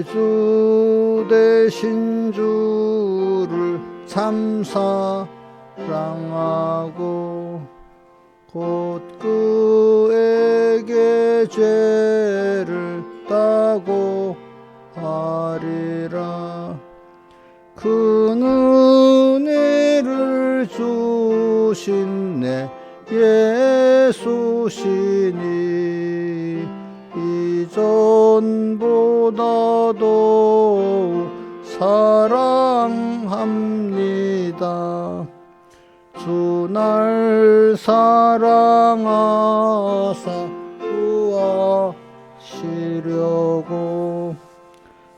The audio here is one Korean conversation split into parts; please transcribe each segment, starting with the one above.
내 주 되신 주를 참 사랑하고 곧 그에게 죄를 따고 하리라. 그 은혜를 주신 내 예수시니 이전보다도 사랑합니다. 주 날 사랑하사 구하시려고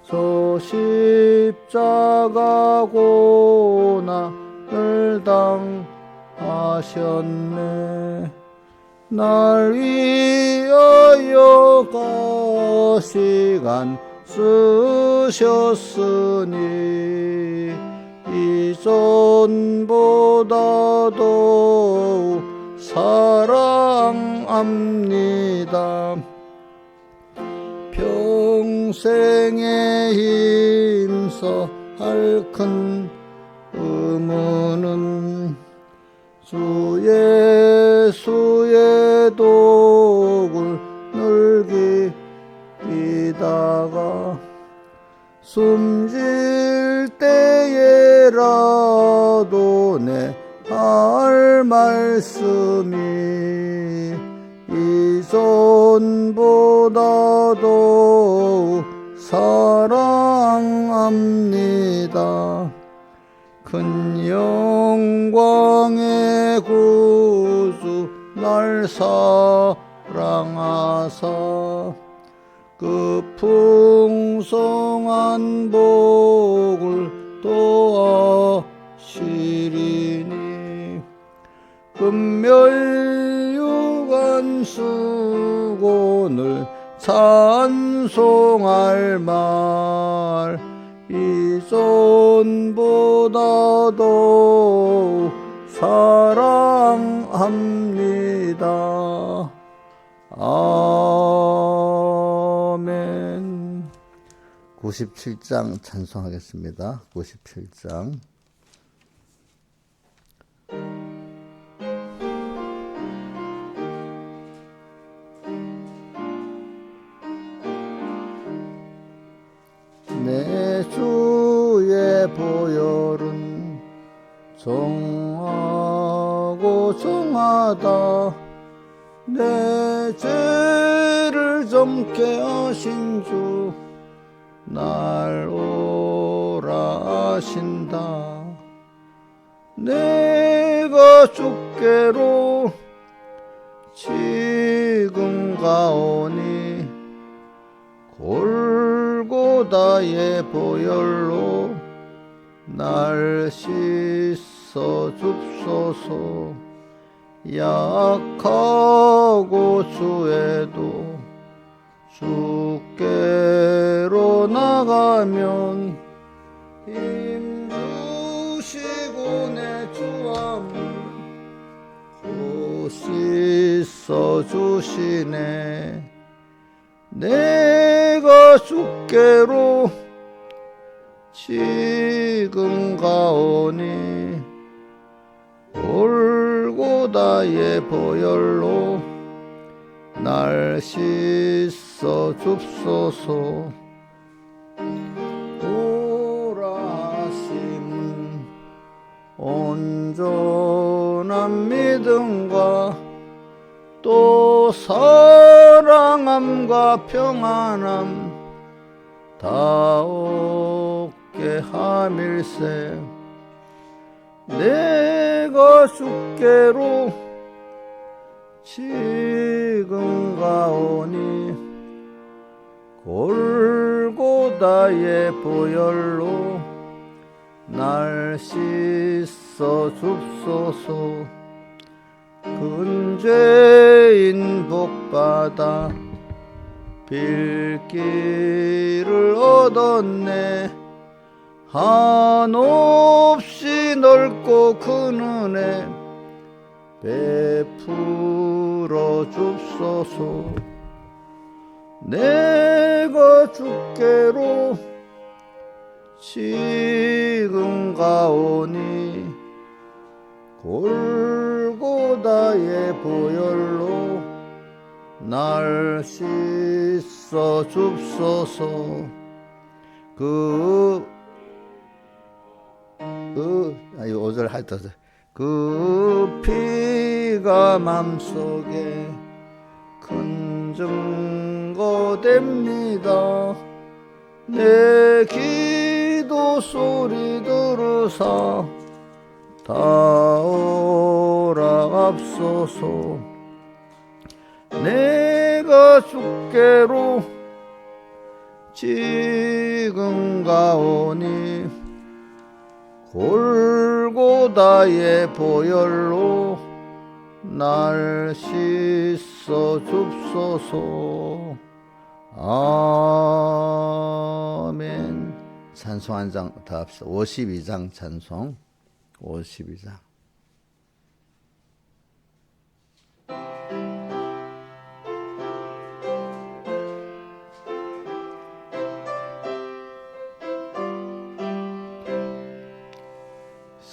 저 십자가 고난을 당하셨네. 날 위하여 가시간 쓰셨으니 이전보다도 사랑합니다. 평생에 힘써 할 큰 의무는 주 예수의 독을 늘기다가 숨질 때에라도 내 할 말씀이 이전보다도 사랑합니다. 큰 영광의 구주 날 사랑하사 그 풍성한 복을 도하시리니 금멸유관 수곤을 찬송할 말 이전보다도 사랑합니다. 아멘. 97장 찬송하겠습니다. 97장. 내 주의 보혈은 정하고 정하다. 내 죄를 젊게 하신 주 날 오라 하신다. 내가 주께로 지금 가오니 골고다의 보혈로 날 씻어 줍소서. 약하고 주에도 주께로 나가면 힘주시고 내 주함을 또 씻어 주시네. 내가 주께로 지금 가오니 골고다의 보혈로 날 씻어 줍소서. 오라 하심 온전한 믿음과 또 사랑함과 평안함 다 얻게 함일세. 내가 주께로 지금 가오니 골고다의 보혈로 날 씻어 줍소서. 근죄인 복받아 빌기를 얻었네. 한없이 넓고 큰 은혜 베풀어 줍소서. 내가 주께로 지금 가오니 골고다의 보혈로 날 씻어 줍소서. 그 5절 하여튼 그 피가 맘속에 큰 증거 됩니다. 내 기도 소리 들으사 다오라 앞소서. 내가 주께로 지금 가오니 골고다의 보혈로 날 씻어 줍소서. 아멘. 찬송 한 장 더 합시다. 52장 찬송 52장.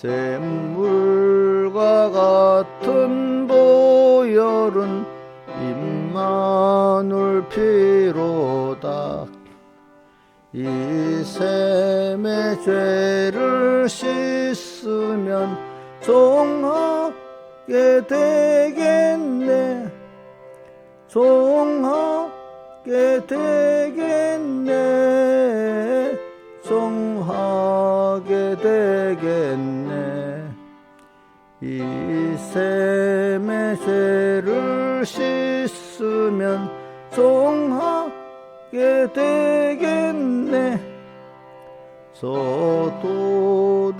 샘물과 같은 보혈은 임마누엘 피로다. 이 샘의 죄를 씻으면 종하게 되겠네. 종하게 되겠네. 종하게 되겠네. 이 샘의 죄를 씻으면 종하게 되겠네. 저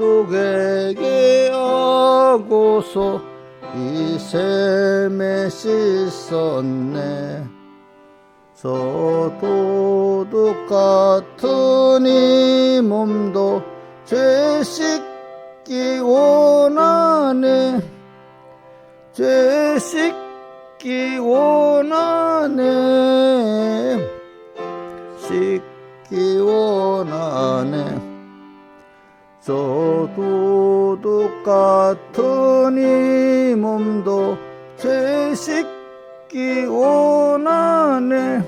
도둑에게 하고서 이 샘에 씻었네. 저 도둑 같은 이 몸도 죄 씻기 원하네. 죄 씻기 원하네. 씻기 원하네. 저 도둑 같은 이 몸도 죄 씻기 원하네.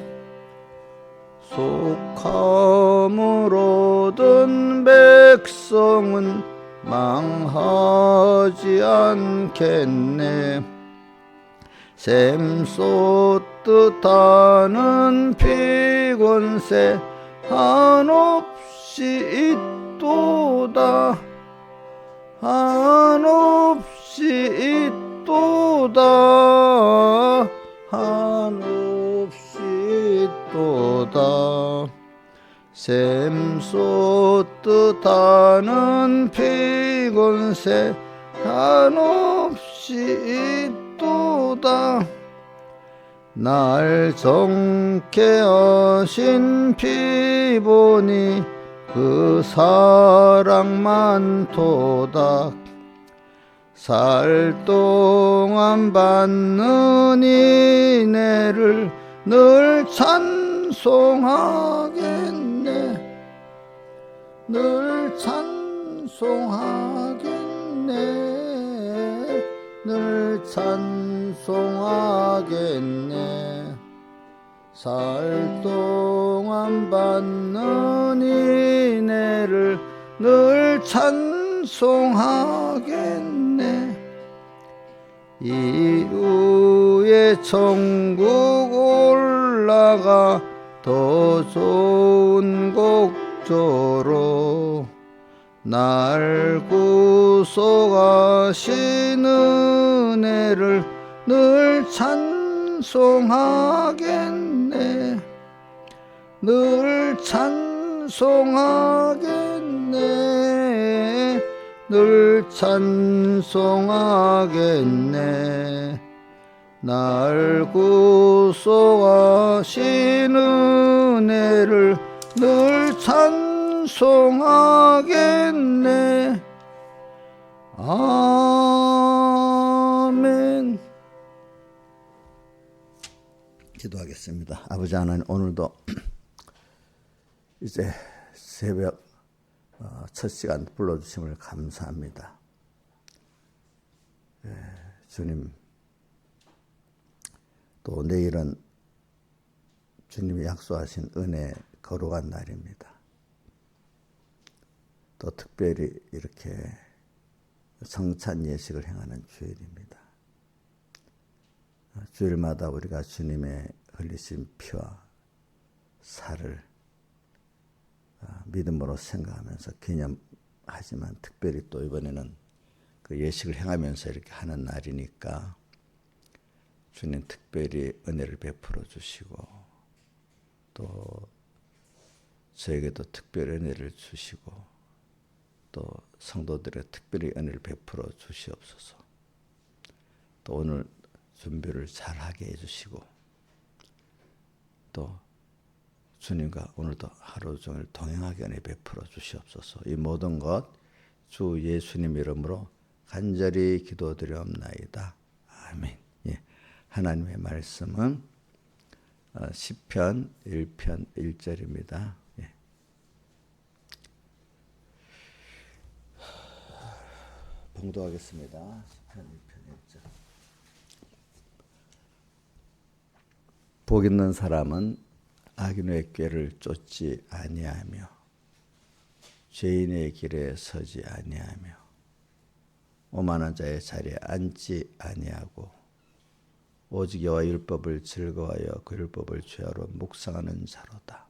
속함을 얻은 백성은 망하지 않겠네. 샘 쏟듯 하는 피곤새 한없이 있도다. 한없이 있도다. 한없이 있도다. 샘 쏟듯 하는 피곤새 한없이 있도다. 날 정케 하신 피보니 그 사랑 많도다. 살 동안 받는 인애를 늘 찬송하겠네. 늘 찬송하겠네. 늘 찬송하겠네. 살 동안 받는 인애를 늘 찬송하겠네. 이후에 천국 올라가 더 좋은 곡조로 날 구속하신 은혜를 늘 찬송하겠네. 늘 찬송하겠네. 늘 찬송하겠네. 날 구속하신 은혜를 늘 찬송하겠네. 아멘. 기도하겠습니다. 아버지 하나님, 오늘도 이제 새벽 첫 시간 불러주심을 감사합니다. 주님, 또 내일은 주님이 약속하신 은혜 거룩한 날입니다. 또 특별히 이렇게 성찬 예식을 행하는 주일입니다. 주일마다 우리가 주님의 흘리신 피와 살을 믿음으로 생각하면서 기념하지만 특별히 또 이번에는 그 예식을 행하면서 이렇게 하는 날이니까 주님 특별히 은혜를 베풀어 주시고 또 저에게도 특별히 은혜를 주시고 또 성도들의 특별히 은혜를 베풀어 주시옵소서. 또 오늘 준비를 잘하게 해주시고 또 주님과 오늘도 하루 종일 동행하게 은혜 베풀어 주시옵소서. 이 모든 것 주 예수님 이름으로 간절히 기도드리옵나이다. 아멘. 예. 하나님의 말씀은 시편 1편 1절입니다. 예. 봉독하겠습니다. 시편 1편 1절. 복 있는 사람은 악인의 꾀를 쫓지 아니하며 죄인의 길에 서지 아니하며 오만한 자의 자리에 앉지 아니하고 오직 여호와 율법을 즐거워하여 그 율법을 죄하로 묵상하는 자로다.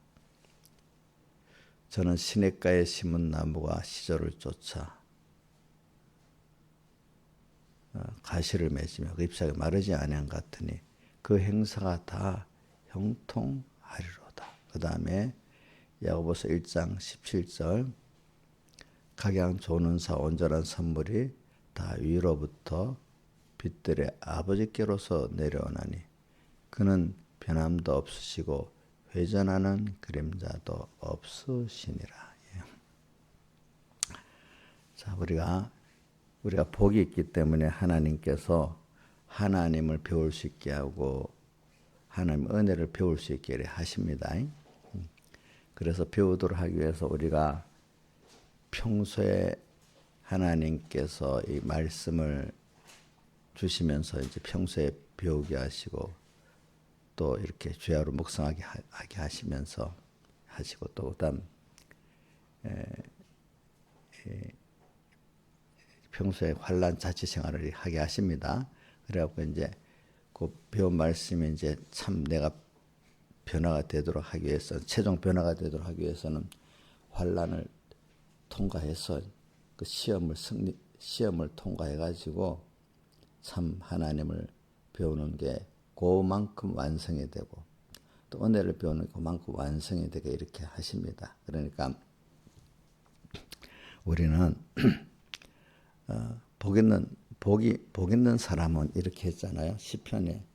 저는 시냇가에 심은 나무가 시절을 쫓아 가시를 맺으며 그 잎사귀 마르지 아니한 같으니 그 행사가 다 형통하리로다. 그 다음에 야고보서 1장 17절 각양 좋은 은사 온전한 선물이 다 위로부터 빛들의 아버지께로서 내려오나니 그는 변함도 없으시고 회전하는 그림자도 없으시니라. 예. 자, 우리가 복이 있기 때문에 하나님께서 하나님을 배울 수 있게 하고 하나님 은혜를 배울 수 있게 하십니다. 그래서 배우도록 하기 위해서 우리가 평소에 하나님께서 이 말씀을 주시면서 이제 평소에 배우게 하시고 또 이렇게 주야로 묵상하게 하게 하시면서 하시고 또 그다음 평소에 환난 자치 생활을 하게 하십니다. 그래갖고 이제 그 배운 말씀이 이제 참 내가 변화가 되도록 하기 위해서 최종 변화가 되도록 하기 위해서는 환난을 통과해서 그 시험을 통과해가지고 참 하나님을 배우는 게 그만큼 완성이 되고 또 은혜를 배우는 그만큼 완성이 되게 이렇게 하십니다. 그러니까 우리는 복 있는 사람은 이렇게 했잖아요. 시편에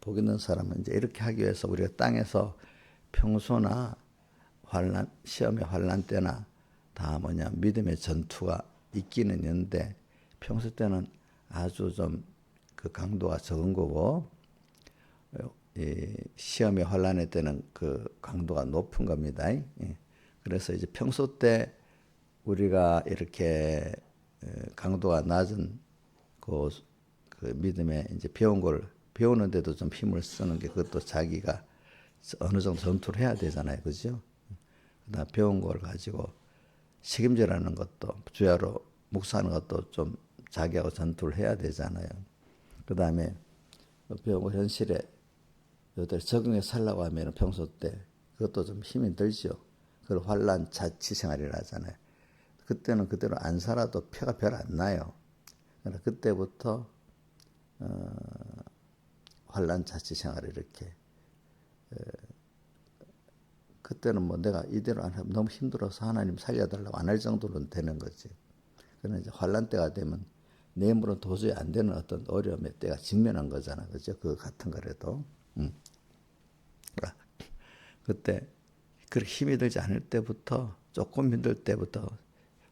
복 있는 사람은 이제 이렇게 하기 위해서 우리가 땅에서 평소나 시험의 환난 때나 다 믿음의 전투가 있기는 있는데 평소 때는 아주 좀 그 강도가 적은 거고 시험의 환난의 때는 그 강도가 높은 겁니다. 그래서 이제 평소 때 우리가 이렇게 강도가 낮은 그 믿음에 이제 배운 걸 배우는데도 좀 힘을 쓰는 게 그것도 자기가 어느 정도 전투를 해야 되잖아요, 그죠? 그다음 배운 걸 가지고 책임져라는 것도 주야로 묵상하는 것도 좀 자기하고 전투를 해야 되잖아요. 그다음에 배운 걸 현실에 요들 적용해 살라고 하면 평소 때 그것도 좀 힘이 들죠. 그걸 환난 자치 생활이라 하잖아요. 그때는 그대로 안 살아도 표가 별 안 나요. 그러나 그때부터 환난 자치 생활을 이렇게 그때는 뭐 내가 이대로 안 하면 너무 힘들어서 하나님 살려달라고 안 할 정도로는 되는 거지. 그러나 이제 환난 때가 되면 내 힘으로는 도저히 안 되는 어떤 어려움의 때가 직면한 거잖아. 그죠? 그거 같은 거라도. 그때 그렇게 힘이 들지 않을 때부터 조금 힘들 때부터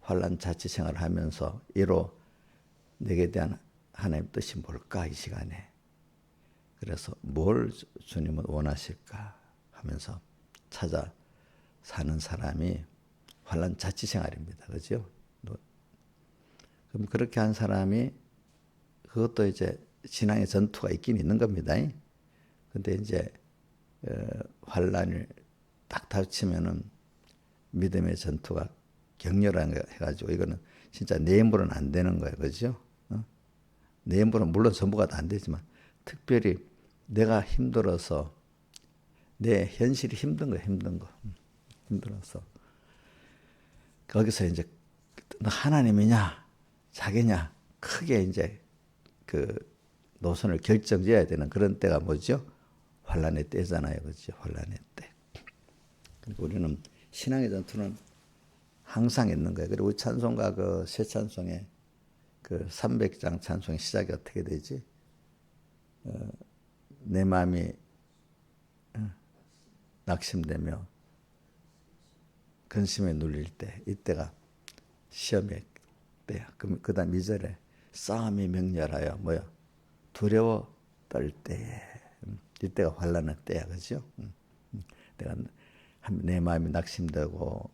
환난 자치 생활을 하면서 이로 내게 대한 하나님 뜻이 뭘까 이 시간에. 그래서 뭘 주님은 원하실까 하면서 찾아 사는 사람이 환난 자치 생활입니다. 그죠? 그럼 그렇게 한 사람이 그것도 이제 신앙의 전투가 있긴 있는 겁니다. 근데 이제 환난을 딱 닥치면은 믿음의 전투가 격렬한 거 해가지고 이거는 진짜 내 힘으로는 안 되는 거예요. 그죠? 내 힘으로는 물론 전부가 다 안 되지만 특별히 내가 힘들어서 내 현실이 힘든 거 힘든 거 힘들어서 거기서 이제 너 하나님이냐 자기냐 크게 이제 그 노선을 결정지어야 되는 그런 때가 뭐죠? 환란의 때잖아요. 그렇죠? 환란의 때. 그러니까 우리는 신앙의 전투는 항상 있는 거예요. 그리고 우리 찬송가 그 새 찬송의 그 300장 찬송의 시작이 어떻게 되지? 내 마음이 낙심되며 근심에 눌릴 때 이때가 시험의 때야. 그 다음 2절에 싸움이 맹렬하여 뭐야? 두려워 떨 때에 이때가 환란의 때야. 그죠? 내가 내 마음이 낙심되고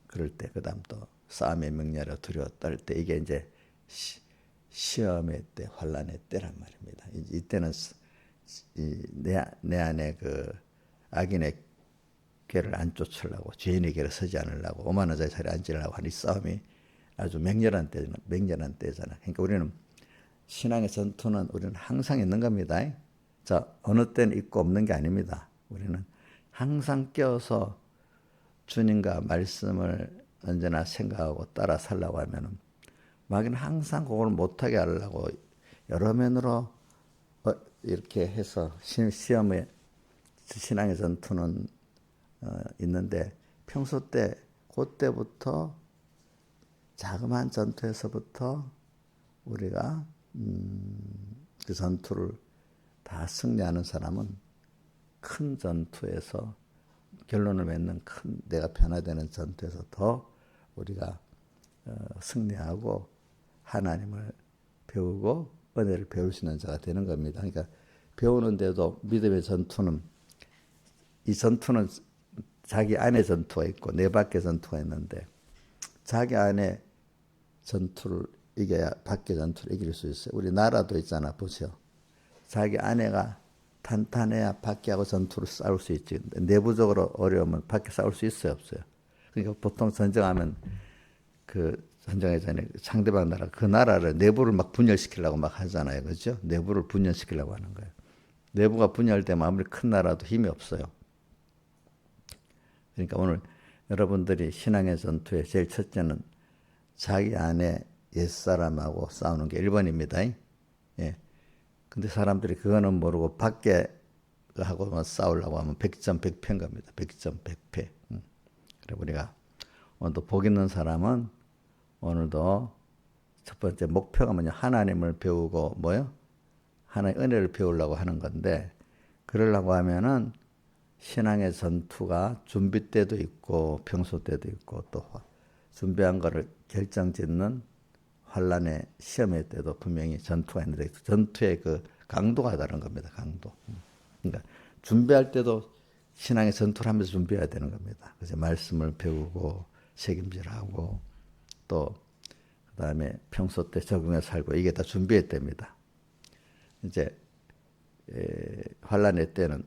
그럴 때 그 다음 또 싸움의 맹렬하여 두려워 떨 때 이게 이제 시험의 때 환란의 때란 말입니다. 이때는 내 안에 그 악인의 길을 안 쫓으려고 죄인의 길을 서지 않으려고 오만한 자의 자리에 앉으려고 하는 이 싸움이 아주 맹렬한 때잖아. 그러니까 우리는 신앙의 전투는 우리는 항상 있는 겁니다. 자, 어느 때는 있고 없는 게 아닙니다. 우리는 항상 껴서 주님과 말씀을 언제나 생각하고 따라 살라고 하면은 마귀는 항상 그걸 못하게 하려고 여러 면으로 이렇게 해서 시험에 신앙의 전투는 있는데 평소 때 그때부터 자그마한 전투에서부터 우리가 그 전투를 다 승리하는 사람은 큰 전투에서 결론을 맺는 큰 내가 변화되는 전투에서 더 우리가 승리하고 하나님을 배우고 은혜를 배울 수 있는 자가 되는 겁니다. 그러니까 배우는데도 믿음의 전투는 이 전투는 자기 안에 전투가 있고 내 밖에 전투가 있는데 자기 안에 전투를 이겨야 밖에 전투를 이길 수 있어요. 우리 나라도 있잖아. 보세요. 자기 안에가 탄탄해야 밖에하고 전투를 싸울 수 있지. 내부적으로 어려우면 밖에 싸울 수 있어요, 없어요? 그러니까 보통 전쟁하면 그 전쟁하기 전에 상대방 나라 그 나라를 내부를 막 분열시키려고 막 하잖아요, 그렇죠? 내부를 분열시키려고 하는 거예요. 내부가 분열되면 아무리 큰 나라도 힘이 없어요. 그러니까 오늘 여러분들이 신앙의 전투의 제일 첫째는 자기 안에 옛사람하고 싸우는 게 1번입니다. 예. 근데 사람들이 그거는 모르고 밖에 하고 싸우려고 하면 100점 100패인 겁니다. 100점 100패. 그래 우리가 오늘도 복 있는 사람은 오늘도 첫 번째 목표가 뭐냐? 하나님을 배우고 뭐요? 하나님의 은혜를 배우려고 하는 건데 그러려고 하면은 신앙의 전투가 준비 때도 있고 평소 때도 있고 또 준비한 거를 결정짓는 환란의 시험의 때도 분명히 전투가 있는데 전투의 그 강도가 다른 겁니다. 강도. 그러니까 준비할 때도 신앙의 전투를 하면서 준비해야 되는 겁니다. 그래서 말씀을 배우고 책임질하고 또 그다음에 평소 때 적응해 살고 이게 다 준비해야 됩니다. 이제 환란의 때는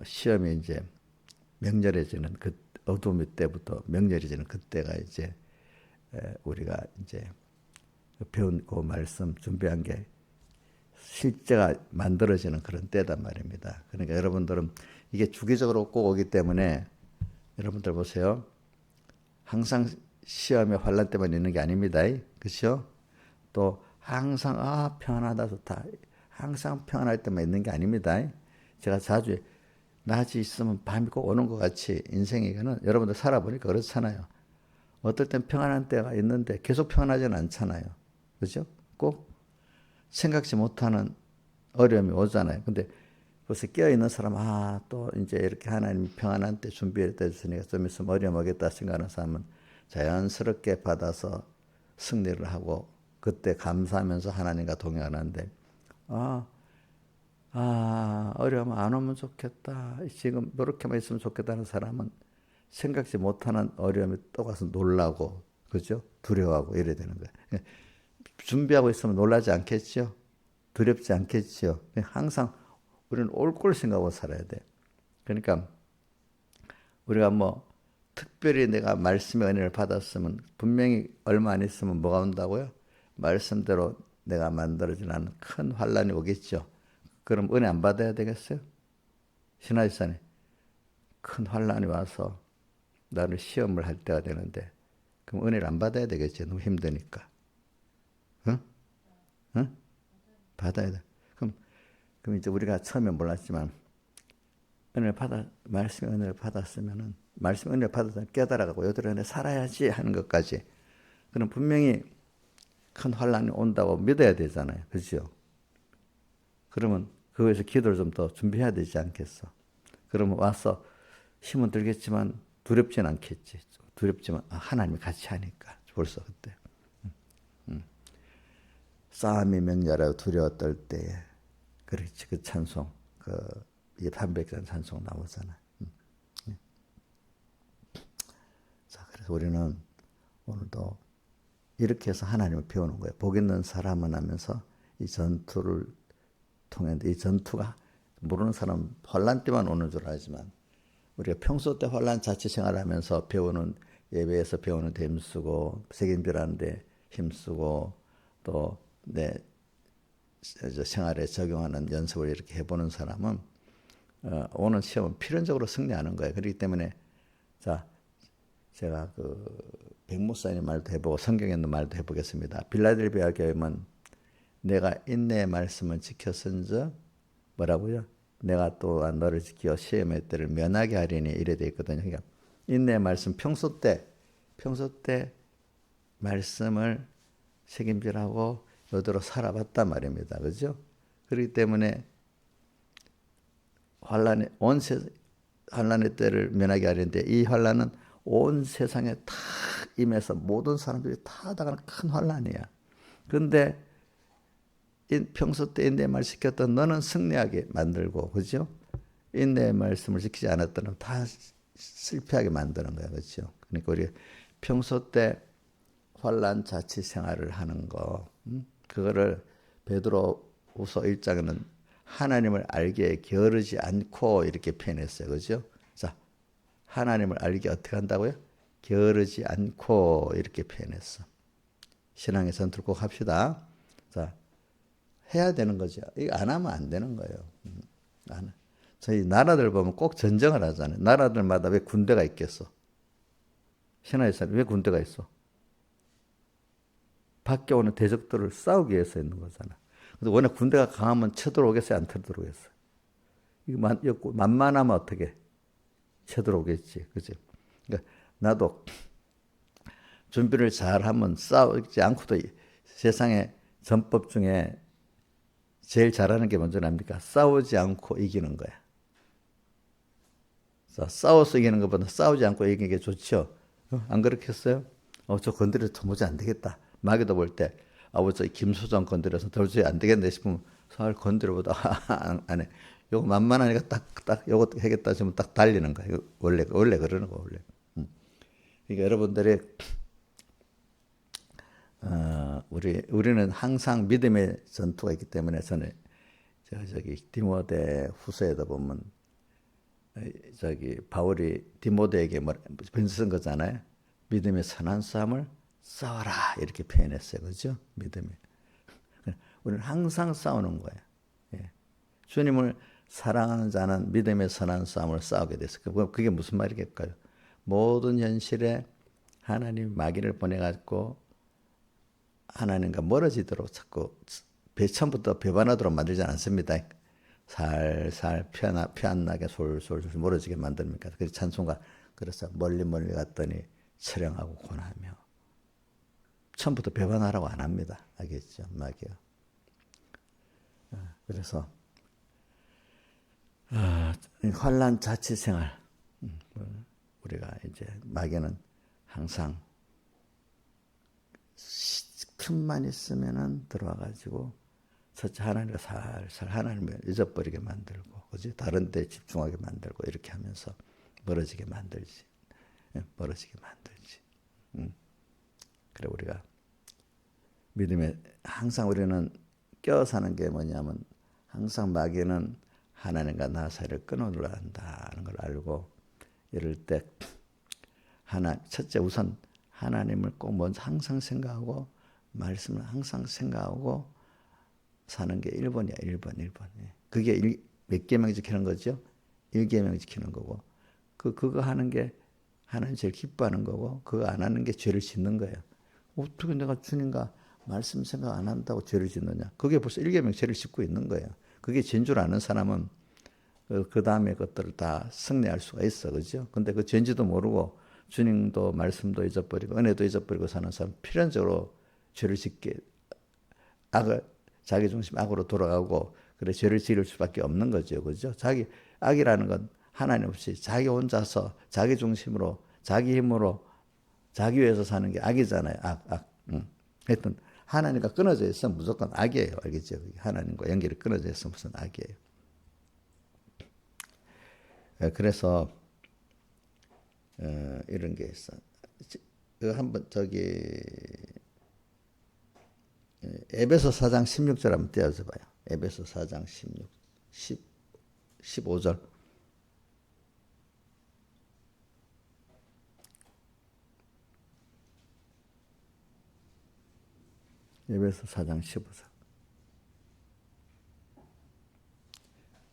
시험이 이제 명렬해지는 그 어둠의 때부터 명렬해지는 그때가 이제 우리가 이제 배운 그 말씀 준비한 게 실제가 만들어지는 그런 때단 말입니다. 그러니까 여러분들은 이게 주기적으로 꼭 오기 때문에 여러분들 보세요. 항상 시험에 환란 때만 있는 게 아닙니다. 그렇죠? 또 항상 평안하다 좋다. 항상 평안할 때만 있는 게 아닙니다. 제가 자주 낮이 있으면 밤이 꼭 오는 것 같이 인생에는 여러분들 살아보니까 그렇잖아요. 어떨 땐 평안한 때가 있는데 계속 평안하지는 않잖아요. 그죠? 꼭 생각지 못하는 어려움이 오잖아요. 근데 벌써 깨어있는 사람, 또 이제 이렇게 하나님 평안한 때 준비해 주시니까 좀 있으면 어려움 오겠다 생각하는 사람은 자연스럽게 받아서 승리를 하고 그때 감사하면서 하나님과 동행하는데, 어려움 안 오면 좋겠다. 지금 이렇게만 있으면 좋겠다는 사람은 생각지 못하는 어려움이 또 가서 놀라고, 그죠? 두려워하고 이래야 되는 거예요. 준비하고 있으면 놀라지 않겠죠? 두렵지 않겠죠? 항상 우리는 올 걸 생각하고 살아야 돼. 그러니까 우리가 뭐 특별히 내가 말씀의 은혜를 받았으면 분명히 얼마 안 있으면 뭐가 온다고요? 말씀대로 내가 만들어진 않은 큰 환란이 오겠죠. 그럼 은혜 안 받아야 되겠어요? 신하시사님, 큰 환란이 와서 나를 시험을 할 때가 되는데 그럼 은혜를 안 받아야 되겠죠. 너무 힘드니까. 응? 응? 받아야 돼. 그럼 이제 우리가 처음에 몰랐지만 말씀의 은혜를 받았으면은 말씀의 은혜를 받아서 깨달아가고 여덟 은혜 살아야지 하는 것까지. 그럼 분명히 큰 환란이 온다고 믿어야 되잖아요. 그렇죠? 그러면 그거에서 기도를 좀 더 준비해야 되지 않겠어? 그러면 와서 힘은 들겠지만 두렵진 않겠지. 두렵지만 하나님이 같이 하니까 벌써 그때. 싸움이 맹렬하고 두려워 떨 때에 그렇지 그 찬송 이게 담백한 찬송 나오잖아. 자 그래서 우리는 오늘도 이렇게 해서 하나님을 배우는 거예요. 복 있는 사람은 하면서 이 전투를 통했는데 이 전투가 모르는 사람 환란 때만 오는 줄 알지만 우리가 평소 때 환란 자체 생활하면서 배우는 예배에서 배우는 데 힘쓰고 책임지라는 데 힘쓰고 또 내 생활에 적용하는 연습을 이렇게 해보는 사람은 오는 시험은 필연적으로 승리하는 거예요. 그렇기 때문에 자 제가 백목사님 말도 해보고 성경에 있는 말도 해보겠습니다. 빌라델비아 교회는 내가 인내의 말씀을 지켰은즉 뭐라고요? 내가 또한 너를 지켜 시험의 때를 면하게 하리니 이래 돼 있거든요. 그러니까 인내의 말씀 평소 때 말씀을 책임지라고 너대로 살아봤단 말입니다. 그죠? 그렇기 때문에 환란의 때를 면하게 하려는데 이 환란은 온 세상에 다 임해서 모든 사람들이 다 당하는 큰 환란이야. 그런데 평소 때 인내의 말 지켰던 너는 승리하게 만들고, 그죠? 인내의 말씀을 지키지 않았던 다 실패하게 만드는 거야, 그렇죠? 그러니까 우리 평소 때 환란 자치 생활을 하는 거, 그거를 베드로후서 1장에는 하나님을 알기에 게으르지 않고 이렇게 표현했어요, 그렇죠? 자, 하나님을 알기 어떻게 한다고요? 게으르지 않고 이렇게 표현했어. 신앙의 전투를 꼭 합시다. 자, 해야 되는 거죠. 이거 안 하면 안 되는 거예요. 저희 나라들 보면 꼭 전쟁을 하잖아요. 나라들마다 왜 군대가 있겠어? 신하의 사람 왜 군대가 있어? 밖에 오는 대적들을 싸우기 위해서 있는 거잖아. 근데 워낙 군대가 강하면 쳐들어오겠어요? 안 쳐들어오겠어요? 이거 만만하면 어떻게? 쳐들어오겠지. 그지? 그러니까 나도 준비를 잘하면 싸우지 않고도 세상에 전법 중에 제일 잘하는 게 뭔지 압니까? 싸우지 않고 이기는 거야. 싸워서 이기는 것보다 싸우지 않고 이기는 게 좋죠. 안 그렇겠어요? 저 건드려서 도무지 안 되겠다. 마귀도 볼 때, 저 김소장 건드려서 도저히 안 되겠네 싶으면 살 건드려보다 안 해. 요거 만만하니까 딱 요거 하겠다 싶으면 딱 달리는 거야. 원래 그러는 거 원래. 그러니까 여러분들이 우리는 항상 믿음의 전투가 있기 때문에 저는 저기 디모데 후서에도 보면 바울이 디모데에게 편지 쓴 거잖아요. 믿음의 선한 싸움을 싸워라 이렇게 표현했어요. 그렇죠? 믿음이. 우리는 항상 싸우는 거예요. 예. 주님을 사랑하는 자는 믿음의 선한 싸움을 싸우게 됐어요. 그게 무슨 말이겠까요? 모든 현실에 하나님 마귀를 보내가지고 하나님과 멀어지도록 자꾸 처음부터 배반하도록 만들지 않습니다. 살살 피안나게 솔솔 멀어지게 만듭니까? 그래서 찬송가 그래서 멀리 갔더니 철량하고 고나며 처음부터 배반하라고 안 합니다. 알겠죠? 마귀요. 그래서 환란 자치 생활 우리가 이제 마귀는 항상 틈만 있으면은 들어와가지고 첫째 하나님과 살살 하나님을 잊어버리게 만들고, 그지? 다른 데 집중하게 만들고 이렇게 하면서 멀어지게 만들지. 멀어지게 만들지. 그래 우리가 믿음에 항상 우리는 껴 사는 게 뭐냐면 항상 마귀는 하나님과 나 사이를 끊어놓으려 한다는 걸 알고 이럴 때 첫째 우선 하나님을 꼭 먼저 항상 생각하고 말씀을 항상 생각하고 사는 게 1번이야. 1번. 그게 몇 계명 지키는 거죠? 1계명 지키는 거고 그거 하는 게 하나님 제일 기뻐하는 거고 그거 안 하는 게 죄를 짓는 거예요. 어떻게 내가 주님과 말씀 생각 안 한다고 죄를 짓느냐? 그게 벌써 1계명 죄를 짓고 있는 거예요. 그게 죄인 줄 아는 사람은 그 다음에 것들을 다 승리할 수가 있어. 그죠? 근데 그 죄인지도 모르고 주님도 말씀도 잊어버리고 은혜도 잊어버리고 사는 사람 필연적으로 죄를 짓게 자기 중심 악으로 돌아가고 그래 죄를 지을 수밖에 없는 거죠. 그죠? 악이라는 건 하나님 없이 자기 혼자서 자기 중심으로 자기 힘으로 자기 위해서 사는 게 악이잖아요. 악. 하여튼 하나님과 끊어져 있으면 무조건 악이에요. 알겠죠? 하나님과 연결이 끊어져 있으면 무슨 악이에요. 그래서 이런 게 있어. 한번 에베소 4장 16절 한번 떼어줘 봐요. 에베소 4장 15절. 에베소 4장 15절.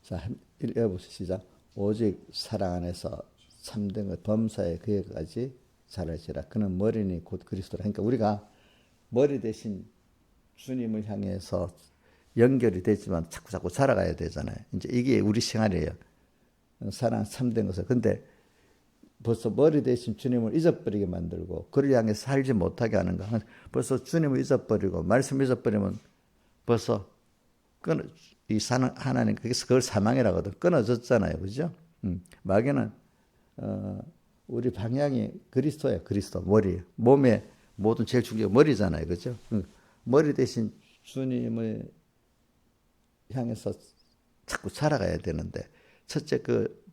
자, 읽어보시죠. 시작. 오직 사랑 안에서 참된 것 범사에 그에까지 자라시라. 그는 머리니 곧 그리스도라. 그러니까 우리가 머리 대신 주님을 향해서 연결이 되지만 자꾸 자라가야 되잖아요. 이제 이게 우리 생활이에요. 사랑 참된 것을. 근데 벌써 머리 대신 주님을 잊어버리게 만들고 그를 향해 살지 못하게 하는 거. 벌써 주님을 잊어버리고 말씀 잊어버리면 벌써 하나님 그걸 사망이라거든. 끊어졌잖아요. 그죠? 마귀는 우리 방향이 그리스도예요. 그리스도 머리. 몸의 모든 제일 중요한 머리잖아요. 그죠? 머리 대신 주님을 향해서 자꾸 살아가야 되는데 첫째 그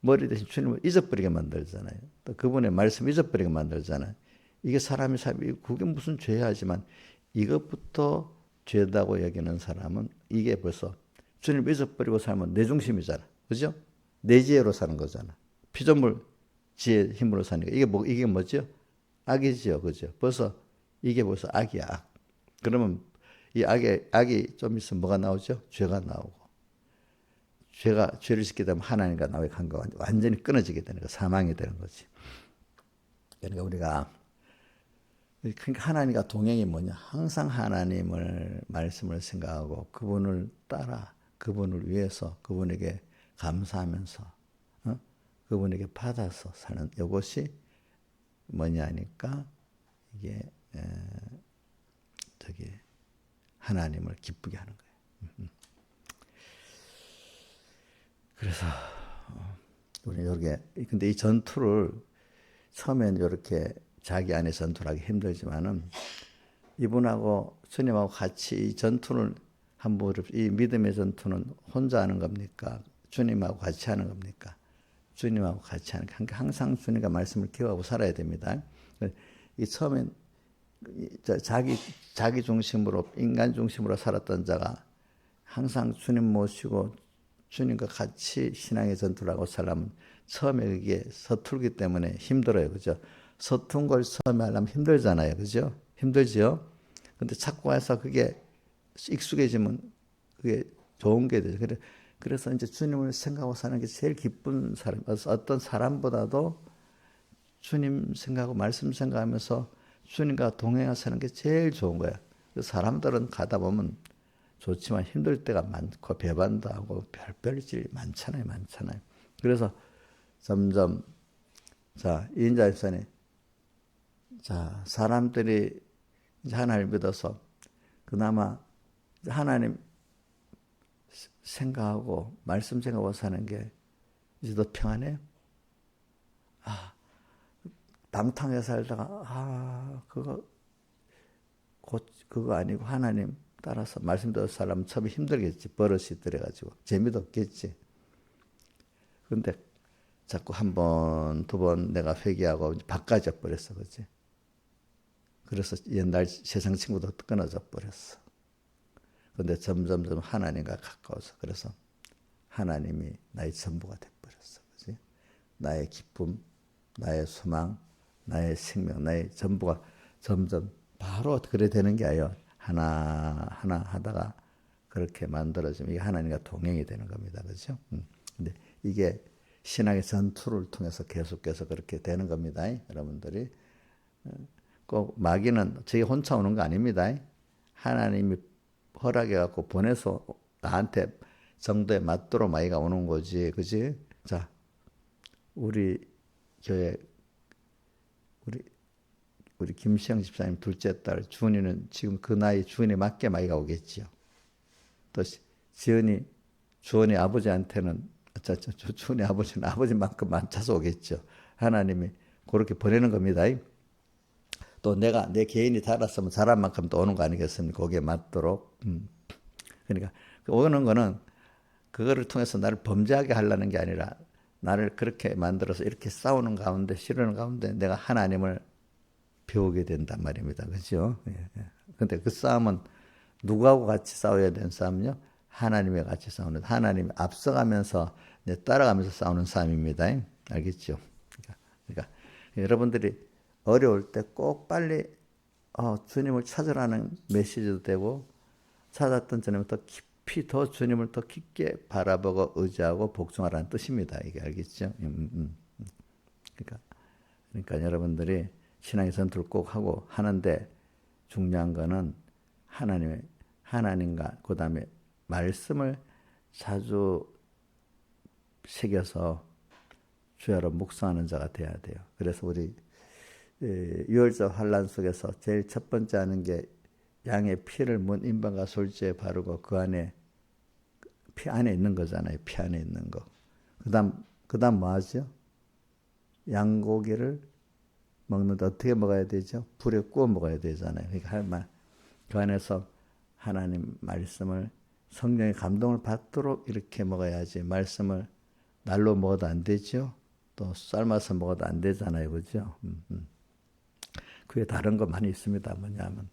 머리 대신 주님을 잊어버리게 만들잖아요. 또 그분의 말씀 잊어버리게 만들잖아요. 이게 사람이 그게 무슨 죄야 하지만 이것부터 죄다고 여기는 사람은 이게 벌써 주님을 잊어버리고 살면 내 중심이잖아. 그죠? 내 지혜로 사는 거잖아. 피조물 지혜 힘으로 사니까 이게 뭐죠? 악이죠. 그죠? 벌써 이게 벌써 악이야. 악. 그러면 이 악이 좀 있으면 뭐가 나오죠? 죄가 나오고. 죄를 짓게 되면 하나님과 나의 관계가 완전히 끊어지게 되는 거, 사망이 되는 거지. 그러니까 우리가 하나님과 동행이 뭐냐? 항상 하나님을 말씀을 생각하고 그분을 따라 그분을 위해서 그분에게 감사하면서 그분에게 받아서 사는 이것이 뭐냐니까 이게 하나님을 기쁘게 하는 거예요. 그래서 우리 근데 이 전투를 처음엔 이렇게 자기 안에 전투를 하기 힘들지만은 이분하고 주님하고 같이 이 전투를 이 믿음의 전투는 혼자 하는 겁니까? 주님하고 같이 하는 겁니까? 주님하고 같이 하는 게 항상 주님과 말씀을 기억하고 살아야 됩니다. 이 처음엔 자기 중심으로 인간 중심으로 살았던 자가 항상 주님 모시고 주님과 같이 신앙의 전투를 하고 살려면 처음에 그게 서툴기 때문에 힘들어요. 그죠? 서툰 걸 처음에 하려면 힘들잖아요. 그죠? 힘들죠? 근데 자꾸 해서 그게 익숙해지면 그게 좋은 게 되죠. 그래서 이제 주님을 생각하고 사는 게 제일 기쁜 사람, 어떤 사람보다도 주님 생각하고 말씀 생각하면서 주님과 동행해서 사는 게 제일 좋은 거야. 사람들은 가다 보면 좋지만 힘들 때가 많고 배반도 하고 별별일이 많잖아요. 그래서 점점 이인자 집사님 사람들이 이제 하나님을 믿어서 그나마 하나님 생각하고 말씀 생각하고 사는 게 이제 더 평안해요. 방탕에 살다가 그거 아니고 하나님 따라서 말씀 듣는 사람은 처음에 힘들겠지. 버릇이 들어가지고 재미도 없겠지. 근데 자꾸 한 번, 두 번 내가 회개하고 바꿔져 버렸어, 그렇지? 그래서 옛날 세상 친구도 끊어져 버렸어. 근데 점점 하나님과 가까워서 그래서 하나님이 나의 전부가 돼 버렸어, 그렇지? 나의 기쁨, 나의 소망, 나의 생명, 나의 전부가 점점 바로 그래 되는 게 아니에요. 하나 하나 하다가 그렇게 만들어지면 이게 하나님과 동행이 되는 겁니다, 그렇죠? 근데 이게 신앙의 전투를 통해서 계속해서 그렇게 되는 겁니다, 여러분들이. 꼭 마귀는 저희 혼자 오는 거 아닙니다. 하나님이 허락해 갖고 보내서 나한테 정도에 맞도록 마귀가 오는 거지, 그지? 자, 우리 교회 우리 김시영 집사님 둘째 딸 주은이는 지금 그 나이 주은이 맞게 마귀가 오겠지요. 또 주은이 아버지한테는 주은이 아버지는 아버지만큼 맞춰서 오겠죠. 하나님이 그렇게 보내는 겁니다. 또 내가 내 개인이 자랐으면 자란 만큼 또 오는 거 아니겠습니까? 거기에 맞도록. 그러니까 오는 거는 그거를 통해서 나를 범죄하게 하려는 게 아니라 나를 그렇게 만들어서 이렇게 싸우는 가운데 시르는 가운데 내가 하나님을 배우게 된단 말입니다. 그렇죠? 근데 그 싸움은 누구하고 같이 싸워야 되는 싸움은요? 하나님과 같이 싸우는, 하나님이 앞서가면서 따라가면서 싸우는 싸움입니다. 알겠죠? 그러니까 여러분들이 어려울 때 꼭 빨리 주님을 찾으라는 메시지도 되고 찾았던 주님을 더 깊이 더 주님을 더 깊게 바라보고 의지하고 복종하라는 뜻입니다. 이게 알겠죠? 그러니까 여러분들이 신앙의 전투를 꼭 하고 하는데 중요한 거는 하나님과 그 다음에 말씀을 자주 새겨서 주야로 묵상하는 자가 돼야 돼요. 그래서 우리 유월절 환란 속에서 제일 첫 번째 하는 게 양의 피를 문 인방과 솔지에 바르고 그 안에 피 안에 있는 거잖아요. 피 안에 있는 거. 그다음 뭐 하죠? 양고기를 먹는데 어떻게 먹어야 되죠? 불에 구워 먹어야 되잖아요. 그러니까 그 안에서 하나님 말씀을 성령의 감동을 받도록 이렇게 먹어야지 말씀을 날로 먹어도 안 되죠. 또 삶아서 먹어도 안 되잖아요. 그죠? 그게 다른 거 많이 있습니다. 뭐냐면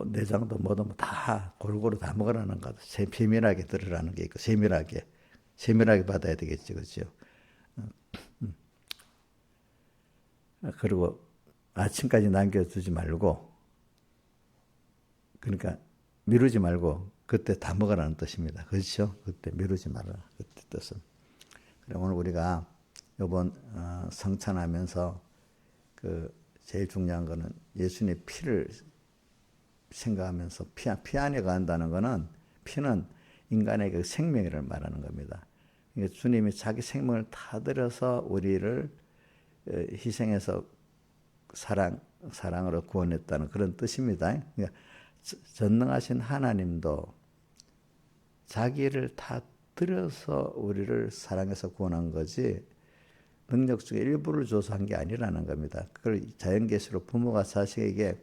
내장도 뭐도 다 골고루 다 먹으라는 거, 세밀하게 들으라는 게 있고 세밀하게 받아야 되겠죠, 그렇죠? 그리고 아침까지 남겨두지 말고, 그러니까 미루지 말고 그때 다 먹으라는 뜻입니다. 그렇죠? 그때 미루지 말아라. 그때 뜻은. 그래 오늘 우리가 이번 성찬하면서 그 제일 중요한 거는 예수님의 피를 생각하면서 피 안에 간다는 거는 피는 인간의 그 생명을 말하는 겁니다. 그러니까 주님이 자기 생명을 다 들여서 우리를 희생해서 사랑으로 구원했다는 그런 뜻입니다. 그러니까 전능하신 하나님도 자기를 다 들여서 우리를 사랑해서 구원한 거지 능력 중에 일부를 줘서 한 게 아니라는 겁니다. 그걸 자연계시로 부모가 자식에게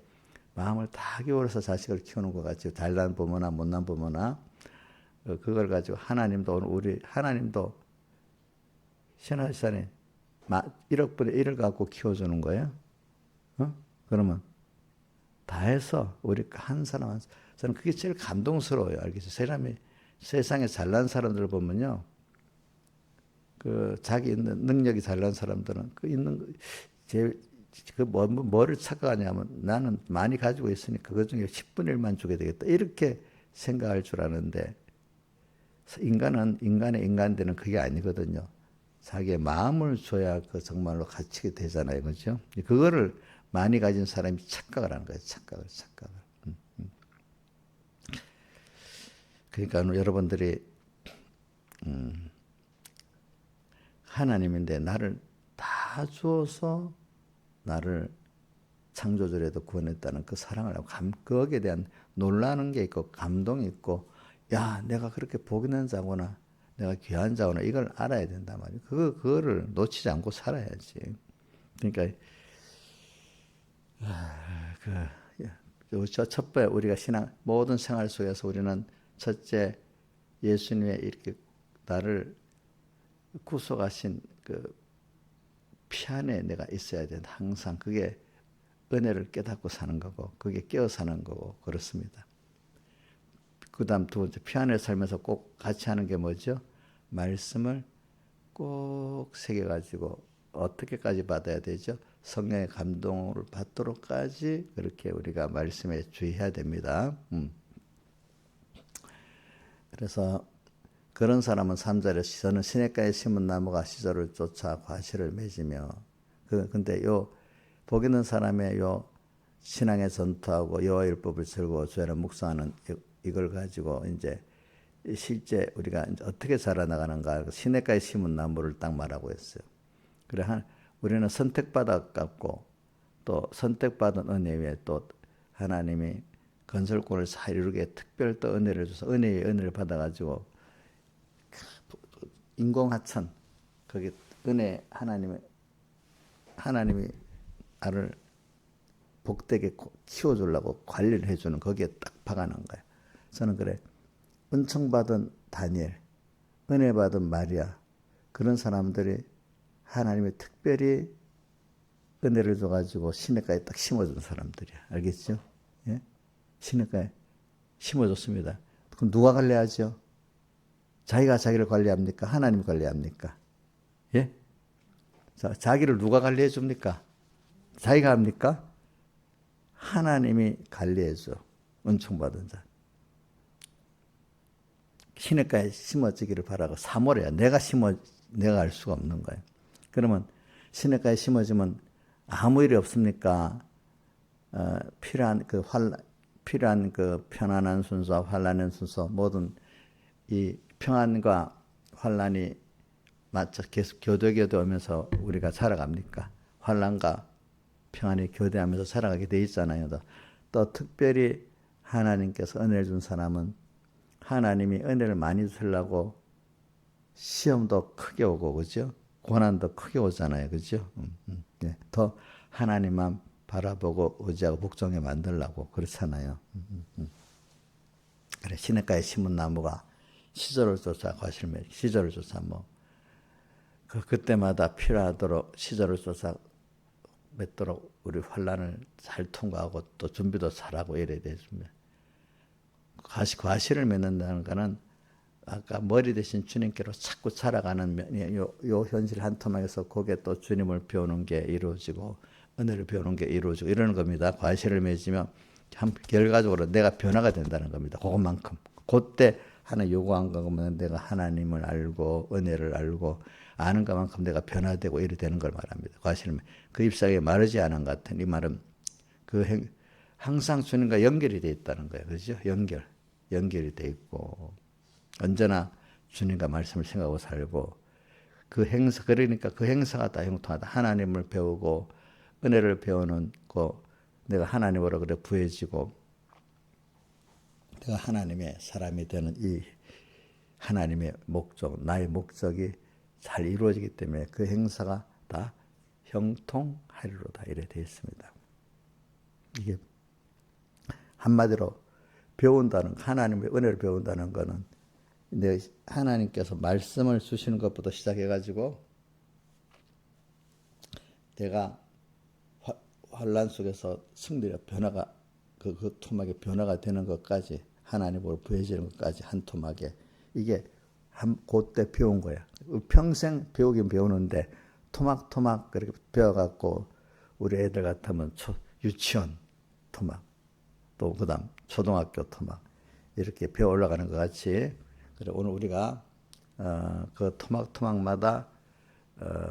마음을 다 기울여서 자식을 키우는 것 같이 잘난 부모나 못난 부모나 그걸 가지고 하나님도 신하시산에 1억분의 1을 갖고 키워주는 거예요. 그러면 다 해서 우리 한 사람 한 사람 저는 그게 제일 감동스러워요. 알겠어요? 세상에 잘난 사람들을 보면요. 그 자기 있는 능력이 잘난 사람들은 그 있는 뭐를 착각하냐면 나는 많이 가지고 있으니까 그 중에 10분의 1만 주게 되겠다. 이렇게 생각할 줄 아는데 인간되는 그게 아니거든요. 자기의 마음을 줘야 그 정말로 갇히게 되잖아요. 그렇죠? 그거를 많이 가진 사람이 착각을 하는 거예요. 착각을. 그러니까 여러분들이 하나님인데 나를 다 주어서 나를 창조주로도 구원했다는 그 사랑을 하고 거기에 대한 놀라는 게 있고 감동이 있고 야 내가 그렇게 복 있는 자구나 내가 귀한 자구나 이걸 알아야 된단 말이에요. 그거를 놓치지 않고 살아야지. 그러니까 첫째 우리가 신앙 모든 생활 속에서 우리는 첫째 예수님의 이렇게 나를 구속하신 그 피 안에 내가 있어야 된다. 항상 그게 은혜를 깨닫고 사는 거고 그게 깨어 사는 거고 그렇습니다. 그 다음 두 번째 피 안에 살면서 꼭 같이 하는 게 뭐죠? 말씀을 꼭 새겨가지고 어떻게까지 받아야 되죠? 성령의 감동을 받도록까지 그렇게 우리가 말씀에 주의해야 됩니다. 그래서 그런 사람은 3절에 저는 시냇가에 심은 나무가 시절을 쫓아 과실을 맺으며 근데 요 복 있는 사람의 요 신앙의 전투하고 여호와 율법을 즐거워 주야를 묵상하는 이걸 가지고 이제 실제 우리가 이제 어떻게 자라나가는가 시냇가에 심은 나무를 딱 말하고 있어요. 그래 우리는 선택받았고 또 선택받은 은혜 위에 또 하나님이 건설권을 잘 이루게 특별 또 은혜를 줘서 은혜의 은혜를 받아가지고 인공하천 거기 은혜 하나님이 나를 복되게 키워주려고 관리를 해주는 거기에 딱 박아놓은 거야. 저는 그래 은총받은 다니엘, 은혜 받은 마리아 그런 사람들이 하나님이 특별히 은혜를 줘가지고 시냇가에 딱 심어준 사람들이야. 알겠죠? 예? 시냇가에 심어줬습니다. 그럼 누가 관리하죠? 자기가 자기를 관리합니까? 하나님이 관리합니까? 예? 자, 자기를 누가 관리해 줍니까? 자기가 합니까? 하나님이 관리해 줘. 은총받은 자. 시냇가에 심어지기를 바라고 사모래야. 내가 알 수가 없는 거예요. 그러면 시냇가에 심어지면 아무 일이 없습니까? 필요한 그 편안한 순서, 환란의 순서, 모든 이 평안과 환란이 맞춰 계속 교대오면서 우리가 살아갑니까? 환란과 평안이 교대하면서 살아가게 돼 있잖아요. 또 특별히 하나님께서 은혜를 준 사람은 하나님이 은혜를 많이 주려고 시험도 크게 오고 그죠? 고난도 크게 오잖아요. 그죠? 네. 더 하나님만 바라보고 의지하고 복종해 만들려고 그렇잖아요. 그래 시냇가에 심은 나무가 시절을 쫓아 과실매 시절을 쫓아 그때마다 필요하도록 시절을 쫓아 맺도록 우리 환란을 잘 통과하고 또 준비도 잘하고 이래야 되겠습니다. 과실을 맺는다는 것은 아까 머리 대신 주님께로 자꾸 살아가는 요 현실 한 토막에서 거기에 또 주님을 배우는 게 이루어지고 은혜를 배우는 게 이루어지고 이러는 겁니다. 과실을 맺으면 결과적으로 내가 변화가 된다는 겁니다. 그것만큼. 그때 하나 요구한 것은 내가 하나님을 알고 은혜를 알고 아는 것만큼 내가 변화되고 이래 되는 걸 말합니다. 과실은 그 잎사귀에 마르지 않은 것 같은 이 말은 항상 주님과 연결이 돼 있다는 거예요. 그렇죠? 연결이 돼 있고 언제나 주님과 말씀을 생각하고 살고 그러니까 그 행사가 다 형통하다. 하나님을 배우고 은혜를 배우는 내가 하나님으로 그래 부해지고 내가 하나님의 사람이 되는 이 하나님의 목적, 나의 목적이 잘 이루어지기 때문에 그 행사가 다 형통하리로다 이래 되어 있습니다. 이게 한마디로 배운다는 하나님의 은혜를 배운다는 것은 하나님께서 말씀을 주시는 것부터 시작해가지고 내가 환란 속에서 승리가 변화가 그 토막에 변화가 되는 것까지 하나님으로 부해지는 것까지 한 토막에 이게 그때 배운 거야. 평생 배우긴 배우는데 토막토막 그렇게 배워갖고 우리 애들 같으면 유치원 토막 또 그다음 초등학교 토막 이렇게 배워 올라가는 것 같이 그래 오늘 우리가 그 토막토막마다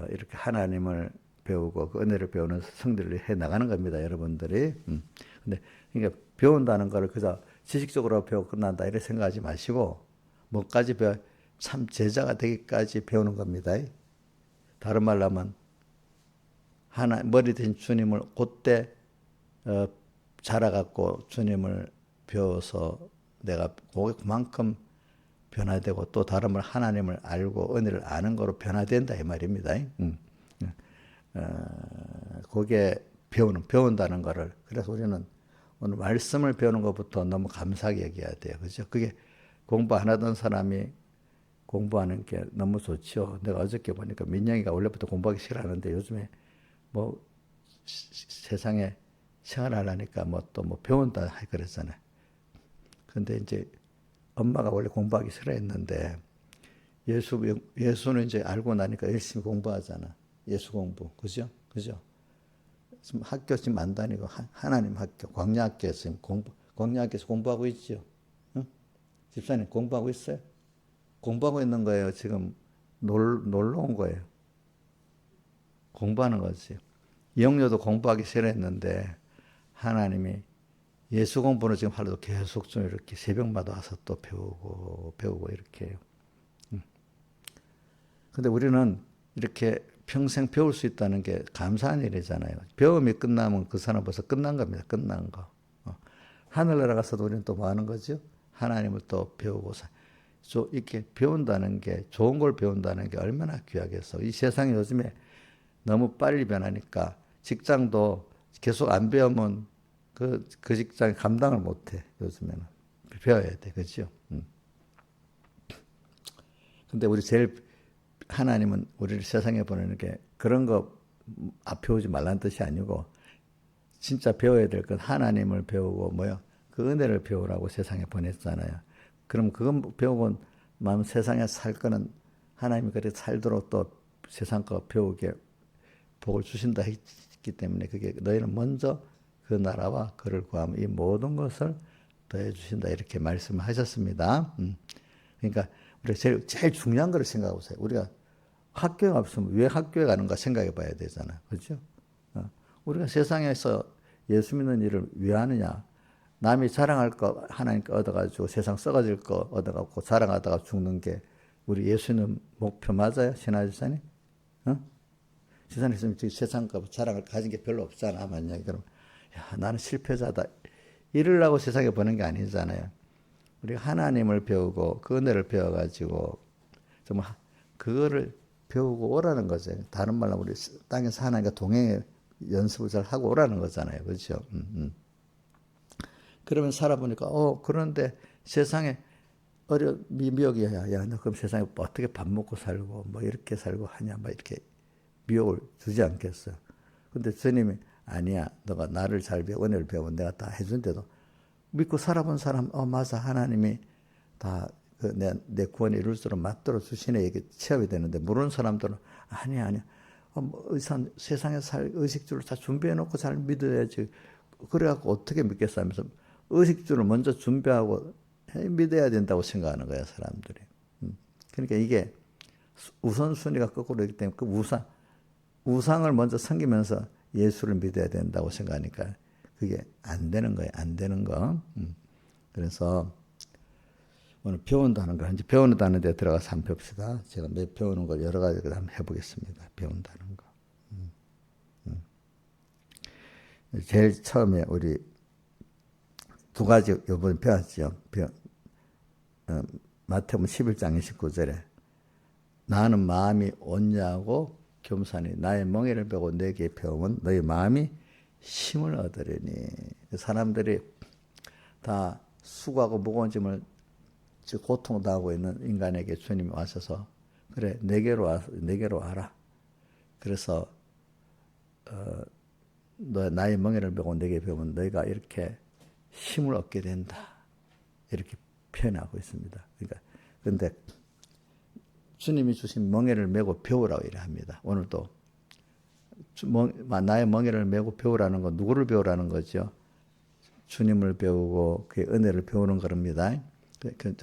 이렇게 하나님을 배우고 그 은혜를 배우는 성들을 해 나가는 겁니다, 여러분들이. 근데 그러니까 배운다는 거를 그저 지식적으로 배우고 끝난다 이렇게 생각하지 마시고 뭐까지 참 제자가 되기까지 배우는 겁니다. 다른 말로 하면 머리 대신 주님을 그때 자라갖고 주님을 배워서 내가 그만큼 변화되고 또 다른 말 하나님을 알고 은혜를 아는 거로 변화된다 이 말입니다. 그게 배운다는 거를 그래서 우리는 오늘 말씀을 배우는 것부터 너무 감사하게 여겨야 돼요. 그죠? 그게 공부 안 하던 사람이 공부하는 게 너무 좋죠. 내가 어저께 보니까 민영이가 원래부터 공부하기 싫어하는데 요즘에 뭐 세상에 생활하려니까 뭐 또 뭐 배운다 그랬잖아요. 근데 이제 엄마가 원래 공부하기 싫어했는데 예수는 이제 알고 나니까 열심히 공부하잖아. 예수 공부. 그죠? 그죠? 지금 학교 지금 안 다니고 하나님 학교, 광야학교에서 지금 광야학교에서 공부하고 있죠. 응? 집사님 공부하고 있어요? 공부하고 있는 거예요. 지금 놀러 온 거예요. 공부하는 거지. 영료도 공부하기 싫어했는데 하나님이 예수 공부는 지금 하루도 계속 좀 이렇게 새벽마다 와서 또 배우고 이렇게 해요. 근데 우리는 이렇게 평생 배울 수 있다는 게 감사한 일이잖아요. 배움이 끝나면 그 사람 벌써 끝난 겁니다. 끝난 거. 하늘나라 가서도 우리는 또 뭐 하는 거죠? 하나님을 또 배우고 이렇게 배운다는 게 좋은 걸 배운다는 게 얼마나 귀하겠어. 이 세상이 요즘에 너무 빨리 변하니까 직장도 계속 안 배우면 그 직장이 감당을 못 해. 요즘에는. 배워야 돼. 그죠? 근데 우리 제일 하나님은 우리를 세상에 보내는 게 그런 거 배우지 말라는 뜻이 아니고 진짜 배워야 될 건 하나님을 배우고 그 은혜를 배우라고 세상에 보냈잖아요. 그럼 그건 배우고 마음 세상에 살 거는 하나님이 그렇게 살도록 또 세상 거 배우게 복을 주신다 했기 때문에 그게 너희는 먼저 그 나라와 그를 구하면 이 모든 것을 더해 주신다 이렇게 말씀하셨습니다. 그러니까 우리가 제일 중요한 걸 생각하고 있어요. 우리가 학교에 없으면 왜 학교에 가는가 생각해 봐야 되잖아. 그렇죠? 우리가 세상에서 예수 믿는 일을 왜 하느냐? 남이 자랑할 거 하나님께 얻어가지고 세상 썩어질 거 얻어갖고 자랑하다가 죽는 게 우리 예수님 목표 맞아요? 신하지사님? 지산에 있으면 세상 거 자랑을 가진 게 별로 없잖아. 만약에 그럼 나는 실패자다. 이러려고 세상에 보낸 게 아니잖아요. 우리가 하나님을 배우고 그 은혜를 배워가지고 정말 그거를 배우고 오라는 거죠. 다른 말로 우리 땅에서 하나님과 동행의 연습을 잘 하고 오라는 거잖아요. 그렇죠? 그러면 살아보니까 그런데 세상에 미혹이야. 야, 너 그럼 세상에 어떻게 밥 먹고 살고 뭐 이렇게 살고 하냐 막 이렇게 미혹을 주지 않겠어요. 근데 주님이 아니야. 너가 나를 잘 배워 은혜를 배우면 내가 다 해준대도 믿고 살아본 사람 맞아. 하나님이 다 내 구원을 이룰 수 있도록 맞들어 주시네. 이게 체험이 되는데 모르는 사람들은 아니야. 세상에 살 의식주를 다 준비해 놓고 잘 믿어야지. 그래갖고 어떻게 믿겠어 하면서 의식주를 먼저 준비하고 믿어야 된다고 생각하는 거야 사람들이. 그러니까 이게 우선순위가 거꾸로 되기 때문에 그 우상을 먼저 섬기면서 예수를 믿어야 된다고 생각하니까 그게 안 되는 거예요. 안 되는 거. 그래서 오늘 배운다는 거, 이제 배운다는 데 들어가서 한번 봅시다. 제가 배우는 걸 여러 가지를 한번 해보겠습니다. 배운다는 거. 제일 처음에 우리 두 가지 이번에 배웠죠. 마태복음 11장 29절에 나는 마음이 온유하고 겸손히 나의 멍에를 베고 내게 배우면 너희 마음이 힘을 얻으리니. 사람들이 다 수고하고 무거운 짐을 고통당하고 있는 인간에게 주님이 와셔서 그래 내게로 와라. 그래서 너 나의 멍에를 베고 내게 배우면 너희가 이렇게 힘을 얻게 된다. 이렇게 표현하고 있습니다. 그러니까 근데 주님이 주신 멍에를 메고 배우라고 이래 합니다. 오늘도 나의 멍에를 메고 배우라는 건 누구를 배우라는 거죠? 주님을 배우고 그의 은혜를 배우는 겁니다.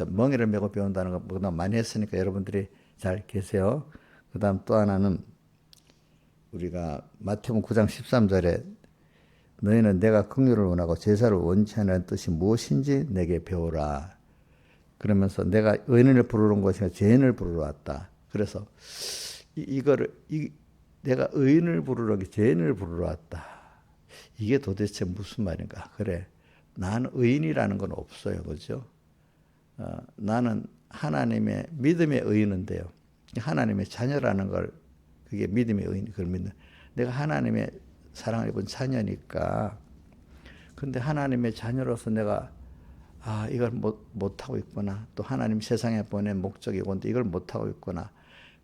멍에를 메고 배운다는 거 그동안 많이 했으니까 여러분들이 잘 계세요. 그 다음 또 하나는 우리가 마태복음 9장 13절에 너희는 내가 긍휼을 원하고 제사를 원치 않는 뜻이 무엇인지 내게 배우라. 그러면서 내가 의인을 부르는 것이 아니라 죄인을 부르러 왔다. 그래서 내가 의인을 부르러 죄인을 부르러 왔다. 이게 도대체 무슨 말인가? 그래, 나는 의인이라는 건 없어요, 그렇죠? 나는 하나님의 믿음의 의인인데요. 하나님의 자녀라는 걸 그게 믿음의 의인 그걸 믿는. 내가 하나님의 사랑을 입은 자녀니까 근데 하나님의 자녀로서 내가 이걸 못하고 있구나. 또 하나님 세상에 보낸 목적이 뭔데 이걸 못하고 있구나.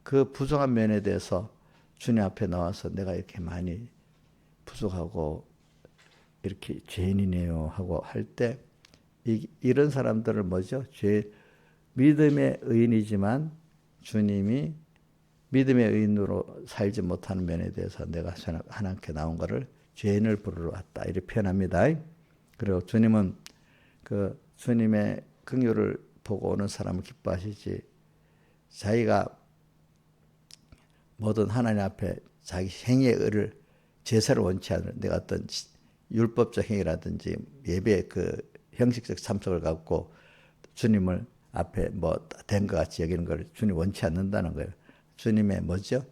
그 부족한 면에 대해서 주님 앞에 나와서 내가 이렇게 많이 부족하고 이렇게 죄인이네요 하고 할 때 이런 사람들을 뭐죠? 믿음의 의인이지만 주님이 믿음의 의인으로 살지 못하는 면에 대해서 내가 하나님께 나온 것을 죄인을 부르러 왔다. 이렇게 표현합니다. 그리고 주님은 그 주님의 긍휼을 보고 오는 사람을 기뻐하시지 자기가 모든 하나님 앞에 자기 행위의 의를 제사를 원치 않는 내가 어떤 율법적 행위라든지 예배의 그 형식적 참석을 갖고 주님을 앞에 뭐 된 것 같이 여기는 걸 주님 원치 않는다는 거예요. 주님의 뭐죠?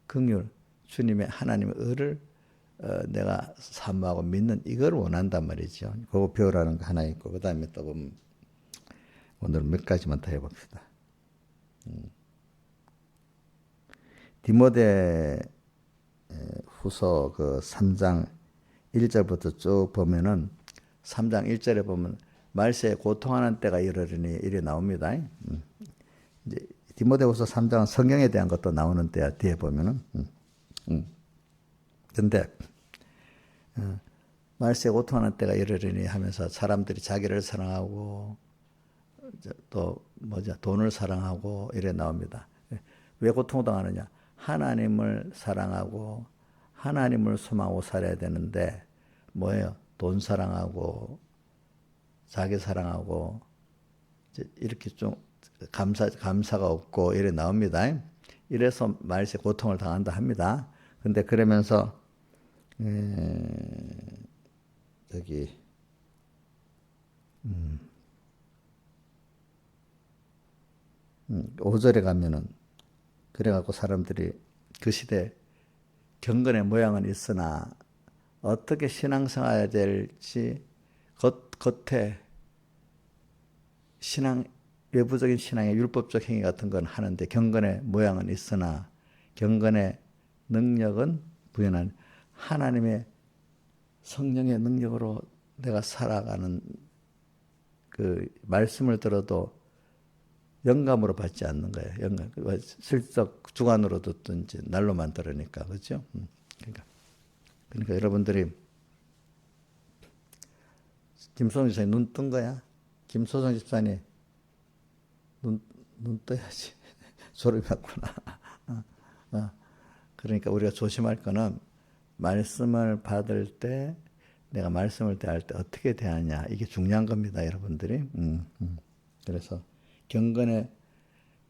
긍휼, 주님의 하나님의 의를 내가 사모하고 믿는 이걸 원한단 말이죠. 그거 배우라는 거 하나 있고 그 다음에 또 보면 오늘 몇 가지만 더 해봅시다. 디모데 후서 그 3장 1절부터 쭉 보면은 3장 1절에 보면 말세에 고통하는 때가 이르리니 이래 나옵니다. 이제 디모데후서 3장은 성경에 대한 것도 나오는 때야 뒤에 보면은. 근데 말세에 고통하는 때가 이르리니 하면서 사람들이 자기를 사랑하고 또 돈을 사랑하고 이래 나옵니다. 왜 고통당하느냐? 하나님을 사랑하고 하나님을 소망하고 살아야 되는데 뭐예요? 돈 사랑하고 자기 사랑하고 이렇게 좀 감사가 없고 이래 나옵니다. 이래서 말세 고통을 당한다 합니다. 근데 그러면서 저기 5절에 가면은 그래갖고 사람들이 그 시대 경건의 모양은 있으나 어떻게 신앙생활해야 될지 겉에 외부적인 신앙의 율법적 행위 같은 건 하는데 경건의 모양은 있으나 경건의 능력은 부연한 하나님의 성령의 능력으로 내가 살아가는 그 말씀을 들어도 영감으로 받지 않는 거예요. 슬쩍 주관으로 듣든지 날로만 들으니까 그렇죠? 그러니까 여러분들이 김소정 집사님 눈 뜬 거야? 김소정 집사님 눈 떠야지. 졸음이 왔구나. 그러니까 우리가 조심할 거는 말씀을 받을 때 내가 말씀을 대할 때 어떻게 대하냐 이게 중요한 겁니다, 여러분들이. 그래서 경건의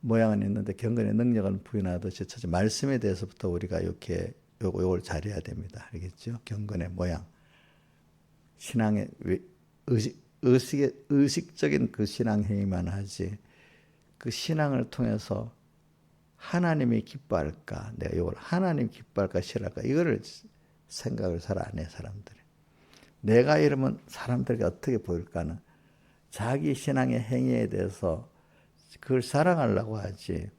모양은 있는데 경건의 능력은 부인하듯이 첫째 말씀에 대해서부터 우리가 이렇게 요걸 잘해야 됩니다. 알겠죠? 경건의 모양. 신앙의 의식적인 그 신앙 행위만 하지 그 신앙을 통해서 하나님이 기뻐할까? 내가 이걸 하나님 기뻐할까 싫어할까? 이거를 생각을 잘 안 해, 사람들이. 내가 이러면 사람들에게 어떻게 보일까는 자기 신앙의 행위에 대해서 그걸 사랑하려고 하지.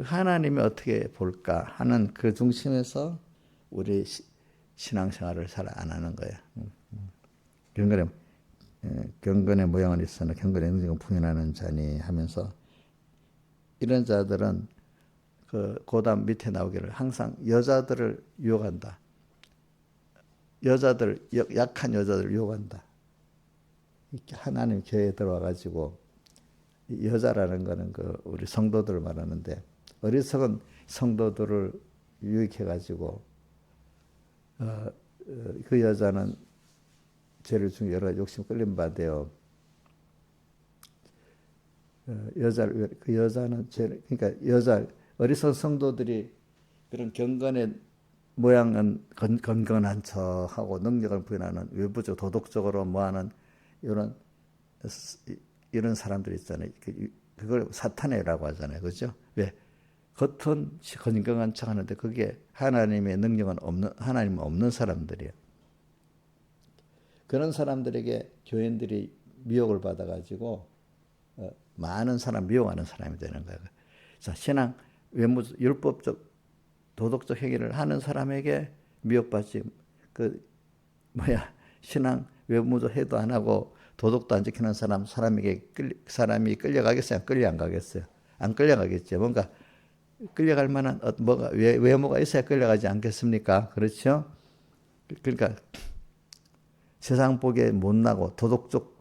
하나님이 어떻게 볼까 하는 그 중심에서 우리 신앙생활을 잘 안 하는 거야. 경건의 모양은 있으나 경건의 능력은 부인하는 자니 하면서 이런 자들은 그 고단 밑에 나오기를 항상 여자들을 유혹한다. 약한 여자들을 유혹한다. 하나님 교회에 들어와가지고 여자라는 거는 그 우리 성도들을 말하는데 어리석은 성도들을 유혹해가지고 그 여자는 죄를 중에 여러 가지 욕심 끌림 받아요. 그 여자는 그러니까 어리석은 성도들이 그런 경건의 모양은 건건한 척하고 능력을 부인하는 외부적 도덕적으로 뭐하는 이런 사람들이 있잖아요. 그걸 사탄이라고 하잖아요. 그죠? 왜? 겉은 건강한 척 하는데 그게 하나님의 능력은 하나님은 없는 사람들이에요. 그런 사람들에게 교인들이 미혹을 받아가지고 많은 사람 미혹하는 사람이 되는 거예요. 자, 신앙, 율법적, 도덕적 행위를 하는 사람에게 미혹받지 신앙 외모도 해도 안 하고 도덕도 안 지키는 사람이 끌려가겠어요? 안 가겠어요? 안 끌려가겠죠. 뭔가 끌려갈 만한 뭐가 외모가 있어야 끌려가지 않겠습니까? 그렇죠? 그러니까 세상 보기에 못나고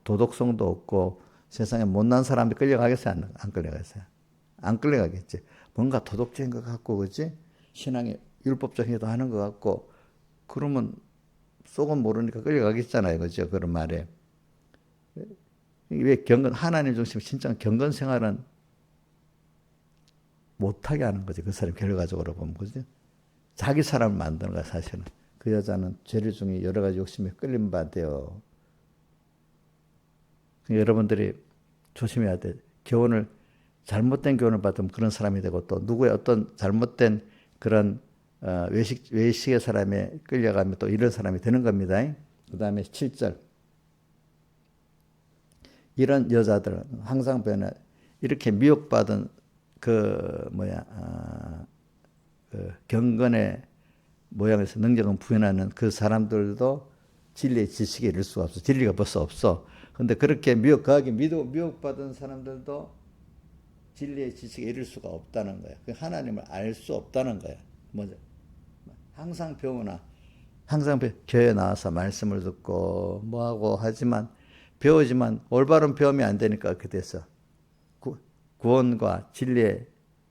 도덕성도 없고 세상에 못난 사람이 끌려가겠어요? 안 끌려가겠어요? 안 끌려가겠지. 뭔가 도덕적인 것 같고, 그지? 신앙에 율법적인 것도 하는 것 같고, 그러면 속은 모르니까 끌려가겠잖아요. 그죠? 그런 말에. 왜 하나님 중심, 진짜 경건 생활은 못하게 하는 거지. 그 사람 결과적으로 보면. 그죠? 자기 사람을 만드는 거야, 사실은. 그 여자는 죄를 중에 여러 가지 욕심에 끌림 받아요. 여러분들이 조심해야 돼. 잘못된 교훈을 받으면 그런 사람이 되고 또 누구의 어떤 잘못된 그런 외식의 사람에 끌려가면 또 이런 사람이 되는 겁니다. 그 다음에 7절. 이런 여자들은 항상 이렇게 미혹받은 경건의 모양에서 능력은 부인하는 그 사람들도 진리의 지식에 이를 수가 없어. 진리가 벌써 없어. 근데 그렇게 미혹받은 사람들도 진리의 지식에 이를 수가 없다는 거야. 하나님을 알 수 없다는 거야. 뭐죠? 항상 교회 나와서 말씀을 듣고 뭐하고 하지만 배우지만 올바른 배움이 안 되니까 그렇게 됐어. 구원과 진리의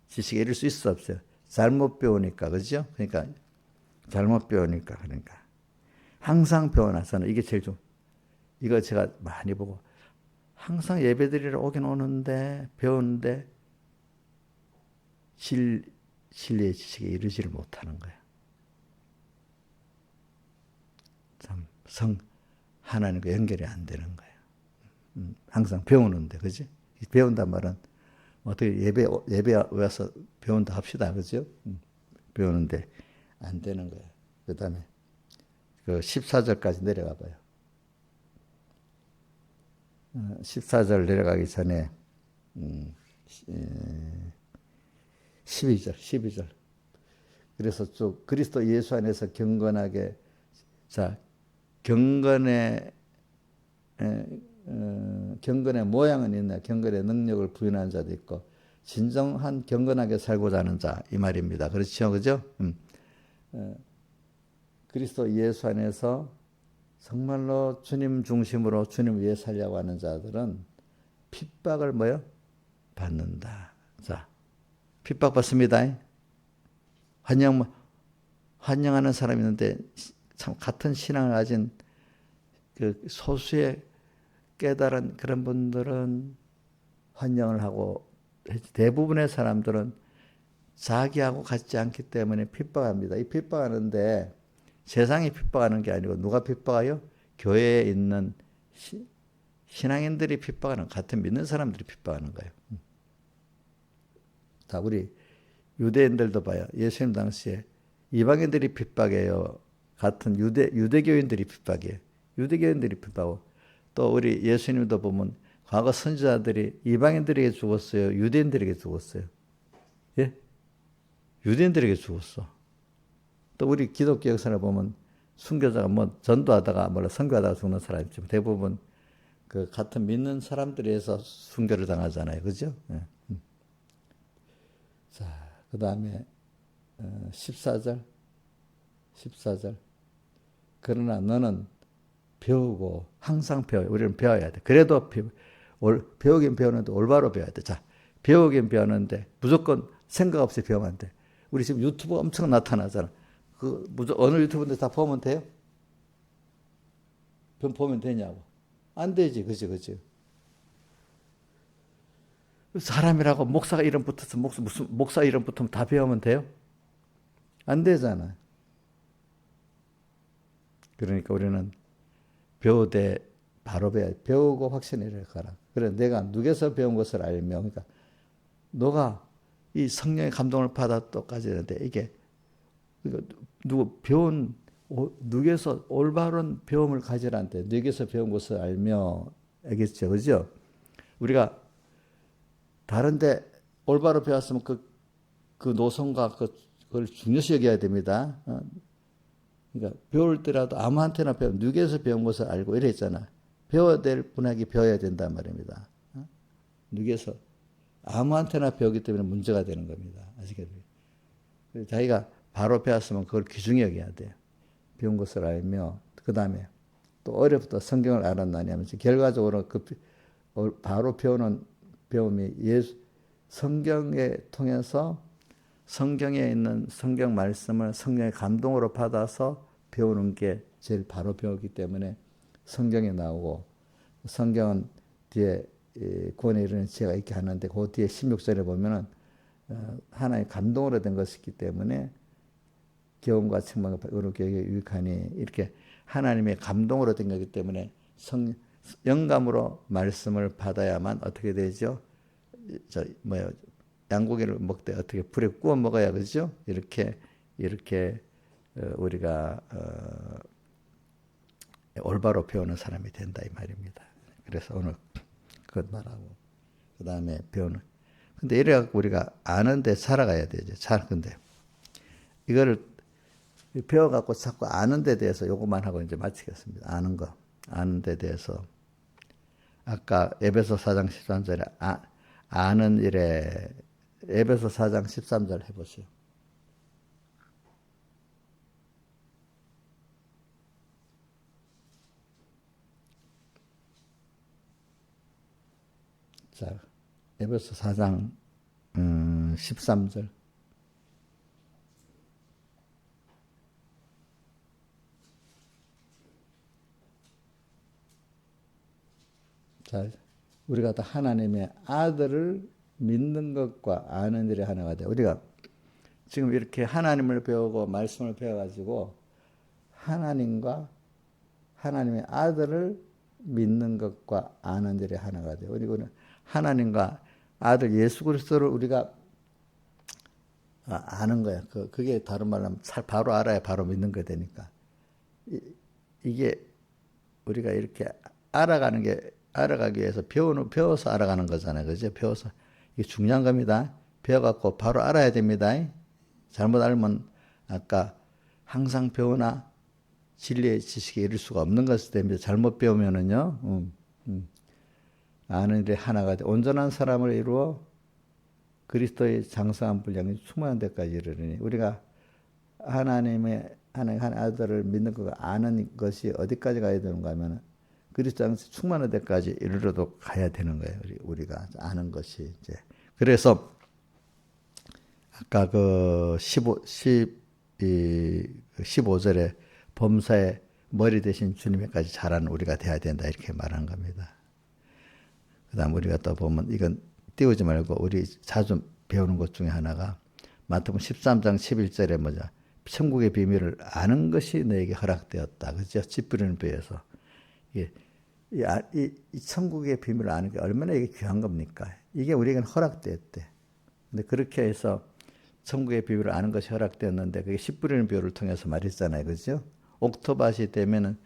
지식에 이를 수 있어 없어요? 잘못 배우니까, 그죠? 그러니까 잘못 배우니까 그러니까 항상 배워놔서는 이게 제일 좀 이거 제가 많이 보고 항상 예배드리러 오긴 오는데 배우는데 진리의 지식에 이르지를 못하는 거예요. 참 하나님과 연결이 안 되는 거예요. 항상 배우는데, 그지? 배운단 말은 어떻게 예배 와서 배운다 합시다, 그죠? 배우는데 안 되는 거예요. 그 다음에 그 14절까지 내려가 봐요. 14절 내려가기 전에 12절. 그래서 쭉 그리스도 예수 안에서 경건하게 경건의 모양은 있나 경건의 능력을 부인하는 자도 있고 진정한 경건하게 살고자 하는 자 이 말입니다. 그렇죠, 그죠? 그리스도 예수 안에서 정말로 주님 중심으로 주님 위해 살려고 하는 자들은 핍박을 받는다. 자, 핍박받습니다. 환영하는 사람이 있는데 참 같은 신앙을 가진 그 소수의 깨달은 그런 분들은 환영을 하고 대부분의 사람들은 자기하고 같지 않기 때문에 핍박합니다. 이 핍박하는데 세상이 핍박하는 게 아니고 누가 핍박해요? 교회에 있는 신앙인들이 핍박하는 같은 믿는 사람들이 핍박하는 거예요. 자, 우리 유대인들도 봐요. 예수님 당시에 이방인들이 핍박해요. 같은 유대교인들이 핍박해요. 유대교인들이 핍박하고 또 우리 예수님도 보면 과거 선지자들이 이방인들에게 죽었어요. 유대인들에게 죽었어요. 예? 유대인들에게 죽었어. 또 우리 기독교 역사를 보면 순교자가 전도하다가 선교하다가 죽는 사람이 있지만 대부분 그 같은 믿는 사람들에 의해서 순교를 당하잖아요. 그죠? 예. 자, 그 다음에 14절. 그러나 너는 배우고 항상 배워요. 우리는 배워야 돼. 그래도 배우긴 배우는데 올바로 배워야 돼. 자, 배우긴 배우는데 무조건 생각 없이 배우면 안 돼. 우리 지금 유튜브 엄청 나타나잖아. 어느 유튜브인데 다 보면 돼요? 보면 되냐고. 안 되지. 그치. 사람이라고 목사가 이름 붙어서 무슨 목사 이름 붙으면 다 배우면 돼요? 안 되잖아. 그러니까 우리는 배우되 바로 배우고 확신을 가라. 그래 내가 누구에서 배운 것을 알며 그러니까 너가 이 성령의 감동을 받았다까지 하는데 이게 누구에서 올바른 배움을 가지라는데 누구에서 배운 것을 알며 알겠죠, 그죠? 우리가 다른데 올바로 배웠으면 그 노선과 그걸 중요시 여겨야 됩니다. 그러니까 배울 때라도 아무한테나 배워 누구에서 배운 것을 알고 이랬잖아. 배워야 될 분에게 배워야 된단 말입니다. 누구에서 아무한테나 배우기 때문에 문제가 되는 겁니다. 아시겠죠? 자기가 바로 배웠으면 그걸 귀중히 여겨야 돼요. 배운 것을 알며 그 다음에 또 어려부터 성경을 알았나니 하면서 결과적으로 그 바로 배우는 배움이 성경에 통해서 성경에 있는 성경 말씀을 성령의 감동으로 받아서 배우는 게 제일 바로 배우기 때문에 성경에 나오고 성경은 뒤에 구원에 이르는 지혜가 있게 하는데 그 뒤에 16절에 보면은 하나의 감동으로 된 것이기 때문에 교훈과 책망과 의로 교육에 유익하니 이렇게 하나님의 감동으로 된 거기 때문에 영감으로 말씀을 받아야만 어떻게 되죠? 양고기를 먹되 어떻게 불에 구워 먹어야 그죠? 이렇게 우리가 올바로 배우는 사람이 된다 이 말입니다. 그래서 오늘 그것 말하고 그 다음에 배우는. 근데 이래갖고 우리가 아는데 살아가야 되죠. 근데 이거를 배워갖고 자꾸 아는 데 대해서 요것만 하고 이제 마치겠습니다. 아는 데 대해서 아까 에베소 4장 13절에 아는 일에 에베소 4장 13절 해보세요. 자, 에베소 4장 13절. 자, 우리가 다 하나님의 아들을 믿는 것과 아는 일이 하나가 돼. 우리가 지금 이렇게 하나님을 배우고 말씀을 배워가지고 하나님과 하나님의 아들을 믿는 것과 아는 일이 하나가 돼. 우리는 하나님과 아들 예수 그리스도를 우리가 아는 거야. 그게 다른 말로 하면 바로 알아야 바로 믿는 거 되니까. 이게 우리가 이렇게 알아가기 위해서 배워서 알아가는 거잖아요. 그죠? 배워서. 이게 중요한 겁니다. 배워갖고 바로 알아야 됩니다. 잘못 알면 아까 항상 배우나 진리의 지식에 이를 수가 없는 것이 됩니다. 잘못 배우면은요, 아는 일에 하나가 돼. 온전한 사람을 이루어 그리스도의 장성한 분량이 충만한 데까지 이르르니 우리가 하나님의 아들을 믿는 거 아는 것이 어디까지 가야 되는가 하면 그리스도 안에서 충만한 데까지 이르러도 가야 되는 거예요. 우리가 아는 것이 이제. 그래서 아까 그 15절에 범사의 머리 대신 주님에까지 자라는 우리가 돼야 된다 이렇게 말한 겁니다. 그 다음 우리가 또 보면 이건 띄우지 말고 우리 자주 배우는 것 중에 하나가 마태복음 13장 11절에 뭐죠? 천국의 비밀을 아는 것이 너에게 허락되었다. 그죠? 찌푸리는 배에서. 이 천국의 비밀을 아는 게 얼마나 이게 귀한 겁니까? 이게 우리에게는 허락되었대. 근데 그렇게 해서 천국의 비밀을 아는 것이 허락되었는데 그게 씨 뿌리는 비유를 통해서 말했잖아요. 그죠? 옥토밭이 되면은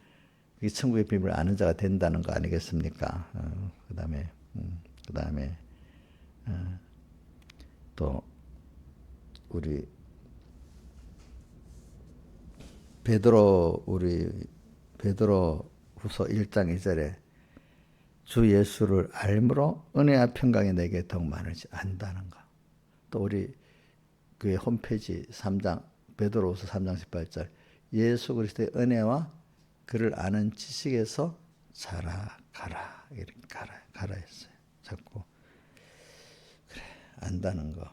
그게 천국의 비밀을 아는 자가 된다는 거 아니겠습니까? 그 다음에 또 우리 베드로 후서 1장 2절에 주 예수를 알므로 은혜와 평강이 내게 더욱 많을지 안다는 거. 또 우리 교회 홈페이지 3장 베드로후서 3장 18절 예수 그리스도의 은혜와 그를 아는 지식에서 자라가라 이렇게 가라 했어요. 자꾸 그래 안다는 거.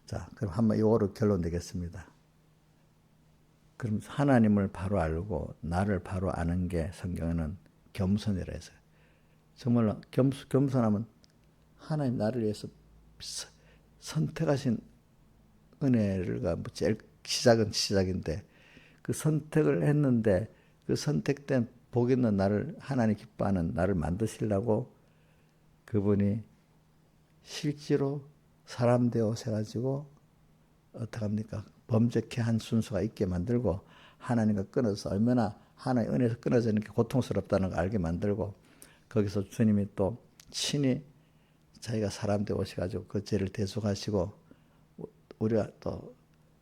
자 그럼 한번 이거로 결론 내겠습니다. 그럼 하나님을 바로 알고 나를 바로 아는 게 성경에는 겸손이라 해서 정말로 겸손하면 하나님 나를 위해서 선택하신 은혜가 제일 시작인데 그 선택을 했는데 그 선택된 복 있는 나를 하나님 기뻐하는 나를 만드시려고 그분이 실제로 사람 되어 오셔가지고 어떡합니까? 범죄케 한 순수가 있게 만들고 하나님과 끊어서 얼마나 하나님의 은혜에서 끊어지는 게 고통스럽다는 걸 알게 만들고 거기서 주님이 또 친히 자기가 사람 되어 오셔가지고 그 죄를 대속하시고 우리가 또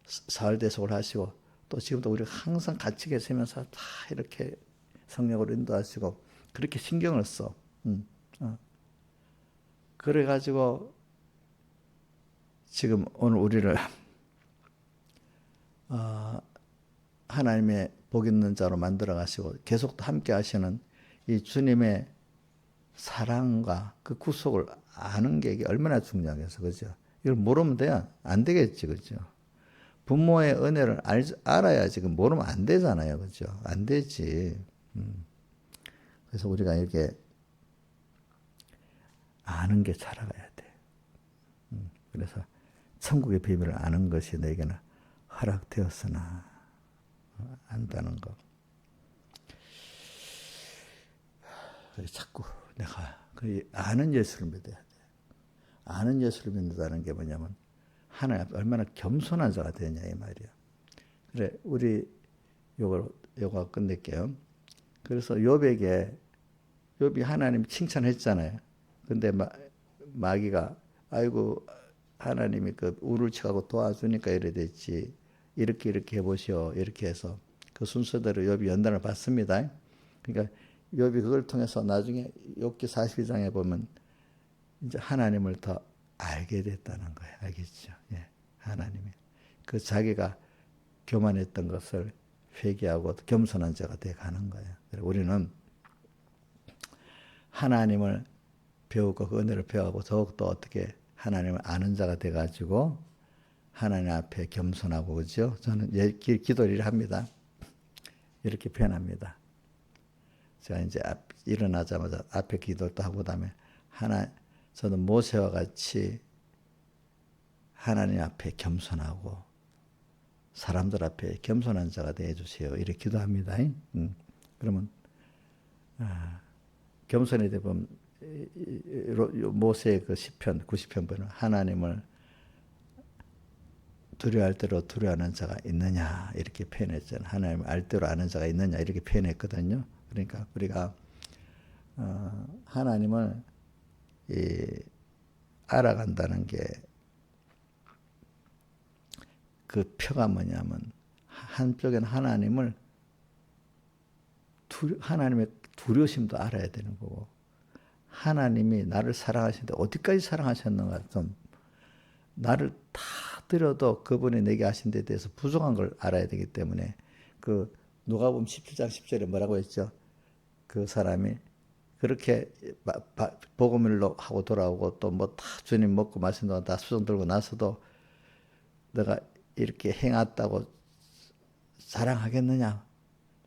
사흘 대속을 하시고 또 지금도 우리가 항상 같이 계시면서 다 이렇게 성령으로 인도하시고 그렇게 신경을 써. 그래가지고 지금 오늘 우리를 하나님의 복 있는 자로 만들어 가시고 계속 함께 하시는 이 주님의 사랑과 그 구속을 아는 게 이게 얼마나 중요하겠어, 그죠? 이걸 모르면 돼야 안 되겠지, 그죠? 부모의 은혜를 알아야지, 그 모르면 안 되잖아요, 그죠? 안 되지. 그래서 우리가 이렇게 아는 게 살아가야 돼. 그래서 천국의 비밀을 아는 것이 너에게는 허락되었으나 안다는 거. 자꾸 내가 아는 예수를 믿어야 돼. 아는 예수를 믿는다는 게 뭐냐면 하나님 앞에 얼마나 겸손한 자가 되냐 이 말이야. 그래 우리 요거 끝낼게요. 그래서 욥이 하나님 칭찬했잖아요. 근데 마귀가 아이고 하나님이 그 우를 쳐가고 도와주니까 이래 됐지. 이렇게 해보시오. 이렇게 해서 그 순서대로 욥이 연단을 받습니다. 그러니까 욥이 그걸 통해서 나중에 욥기 42장에 보면 이제 하나님을 더 알게 됐다는 거예요. 알겠죠? 예, 하나님이 그 자기가 교만했던 것을 회개하고 겸손한 자가 돼 가는 거예요. 우리는 하나님을 배우고 그 은혜를 배우고 더욱더 어떻게 하나님을 아는 자가 돼 가지고 하나님 앞에 겸손하고 그죠? 저는 기도를 합니다. 이렇게 표현합니다. 제가 이제 일어나자마자 앞에 기도를 또 하고 그다음에 저는 모세와 같이 하나님 앞에 겸손하고 사람들 앞에 겸손한 자가 되어 주세요. 이렇게 기도합니다. 그러면 겸손이 되면 모세의 그 시편 90편 보면 하나님을 두려워할 대로 두려워하는 자가 있느냐 이렇게 표현했잖아요. 하나님을 알 대로 아는 자가 있느냐 이렇게 표현했거든요. 그러니까 우리가 하나님을 알아간다는 게 그 표가 뭐냐면 한쪽에는 하나님의 두려심도 알아야 되는 거고 하나님이 나를 사랑하시는데 어디까지 사랑하셨는가 좀 나를 다 드려도 그분이 내게 하신 데 대해서 부족한 걸 알아야 되기 때문에 그 누가복음 17장 10절에 뭐라고 했죠? 그 사람이 그렇게 복음일로 하고 돌아오고 또 뭐 다 주님 먹고 마신 동안 다 수종 들고 나서도 내가 이렇게 행했다고 자랑하겠느냐?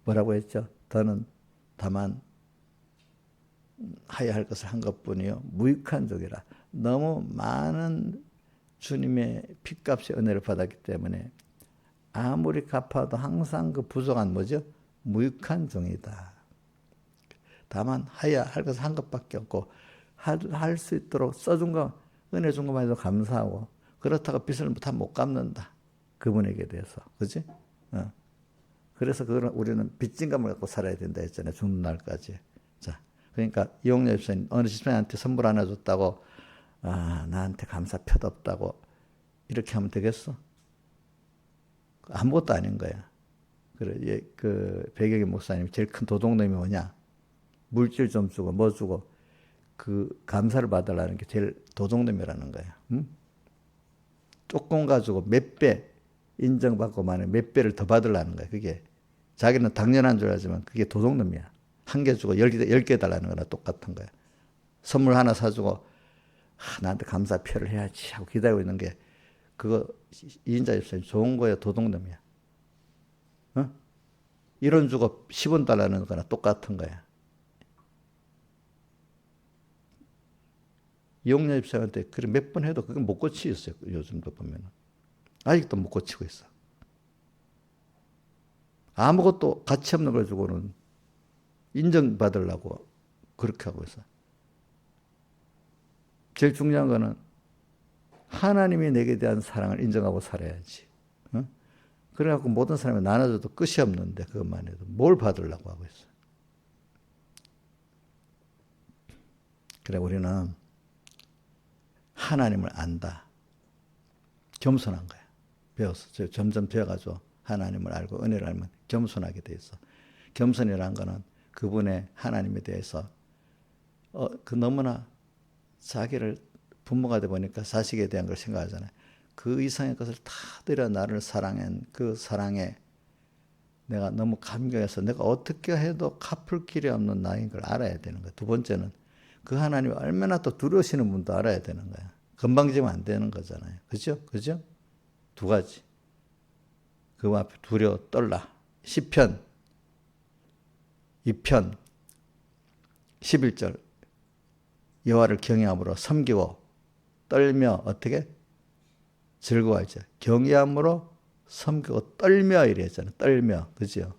뭐라고 했죠? 더는 다만 하여야 할 것을 한 것뿐이요 무익한 종이라. 너무 많은 주님의 핏값의 은혜를 받았기 때문에 아무리 갚아도 항상 그 부족한 뭐죠? 무익한 종이다. 다만 하여야 할 것을 한 것밖에 없고 할 수 있도록 써준 거 은혜 준 것만 해도 감사하고 그렇다고 빚을 다 못 갚는다. 그분에게 대해서 그렇지? 그래서 그거는 우리는 빚진감을 갖고 살아야 된다 했잖아요. 죽는 날까지. 자, 그러니까 이용렬 집사님 어느 집사님한테 선물 하나 줬다고 나한테 감사 표도 없다고 이렇게 하면 되겠어? 아무것도 아닌 거야. 그래, 그 배경의 목사님이 제일 큰 도둑놈이 뭐냐? 물질 좀 주고 뭐 주고 그 감사를 받으려는 게 제일 도둑놈이라는 거야. 조금 가지고 몇 배 인정받고 만에 몇 배를 더 받으려는 거야. 그게 자기는 당연한 줄 알지만 그게 도둑놈이야. 한 개 주고 10개 달라는 거나 똑같은 거야. 선물 하나 사주고 나한테 감사표를 해야지 하고 기다리고 있는 게 그거 이인자 집사님 좋은 거야 도둑놈이야. 1원 주고 10원 달라는 거나 똑같은 거야. 이용렬 집사한테 그래 몇 번 해도 그건 못 고치겠어요. 요즘도 보면 아직도 못 고치고 있어. 아무것도 가치 없는 걸 주고는 인정받으려고 그렇게 하고 있어. 제일 중요한 거는 하나님이 내게 대한 사랑을 인정하고 살아야지. 그래갖고 모든 사람이 나눠줘도 끝이 없는데 그것만 해도 뭘 받으려고 하고 있어. 그래 우리는 하나님을 안다. 겸손한 거야. 배웠어. 점점 배워가지고 하나님을 알고 은혜를 알면 겸손하게 돼 있어. 겸손이라는 거는 그분의 하나님에 대해서 그 너무나 자기를 부모가 돼 보니까 자식에 대한 걸 생각하잖아요. 그 이상의 것을 다 들여 나를 사랑한 그 사랑에 내가 너무 감격해서 내가 어떻게 해도 갚을 길이 없는 나인 걸 알아야 되는 거야. 두 번째는 그 하나님이 얼마나 또 두려우시는 분도 알아야 되는 거야. 건방지면 안 되는 거잖아요. 그죠? 그죠? 두 가지. 그 앞에 두려워 떨라. 시편 2편 11절 여호와를 경외함으로 섬기고 떨며 어떻게? 즐거워하죠. 경외함으로 섬기고 떨며 이랬잖아요. 떨며. 그죠?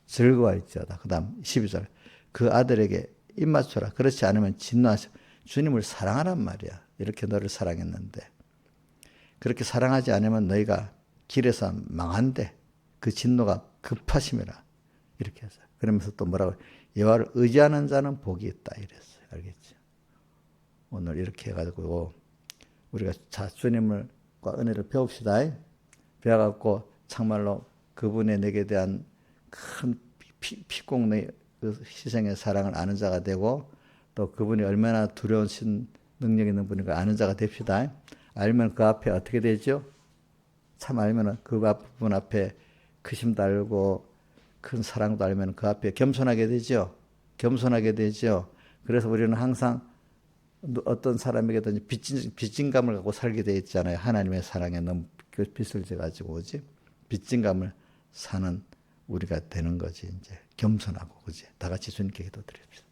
즐거워할지어다. 그 다음 12절 그 아들에게 입맞춰라. 그렇지 않으면 진노하셔. 주님을 사랑하란 말이야. 이렇게 너를 사랑했는데 그렇게 사랑하지 않으면 너희가 길에서 망한대. 그 진노가 급하심이라. 이렇게 해서 그러면서 또 뭐라고 여호와를 의지하는 자는 복이 있다 이랬어요. 알겠죠? 오늘 이렇게 해가지고 우리가 주님과 은혜를 배웁시다. 배워갖고 참말로 그분의 내게 대한 큰 피공의 희생의 사랑을 아는 자가 되고 또 그분이 얼마나 두려우신 능력 있는 분인가 아는 자가 됩시다. 알면 그 앞에 어떻게 되죠? 참 알면은 그분 앞에 크심도 알고 큰 사랑도 알면 그 앞에 겸손하게 되죠. 겸손하게 되죠. 그래서 우리는 항상 어떤 사람에게든지 빚진 감을 갖고 살게 돼 있잖아요. 하나님의 사랑에 너무 빚을 져가지고 오지. 빚진 감을 사는 우리가 되는 거지. 이제 겸손하고 그지. 다 같이 주님께 기도드립시다.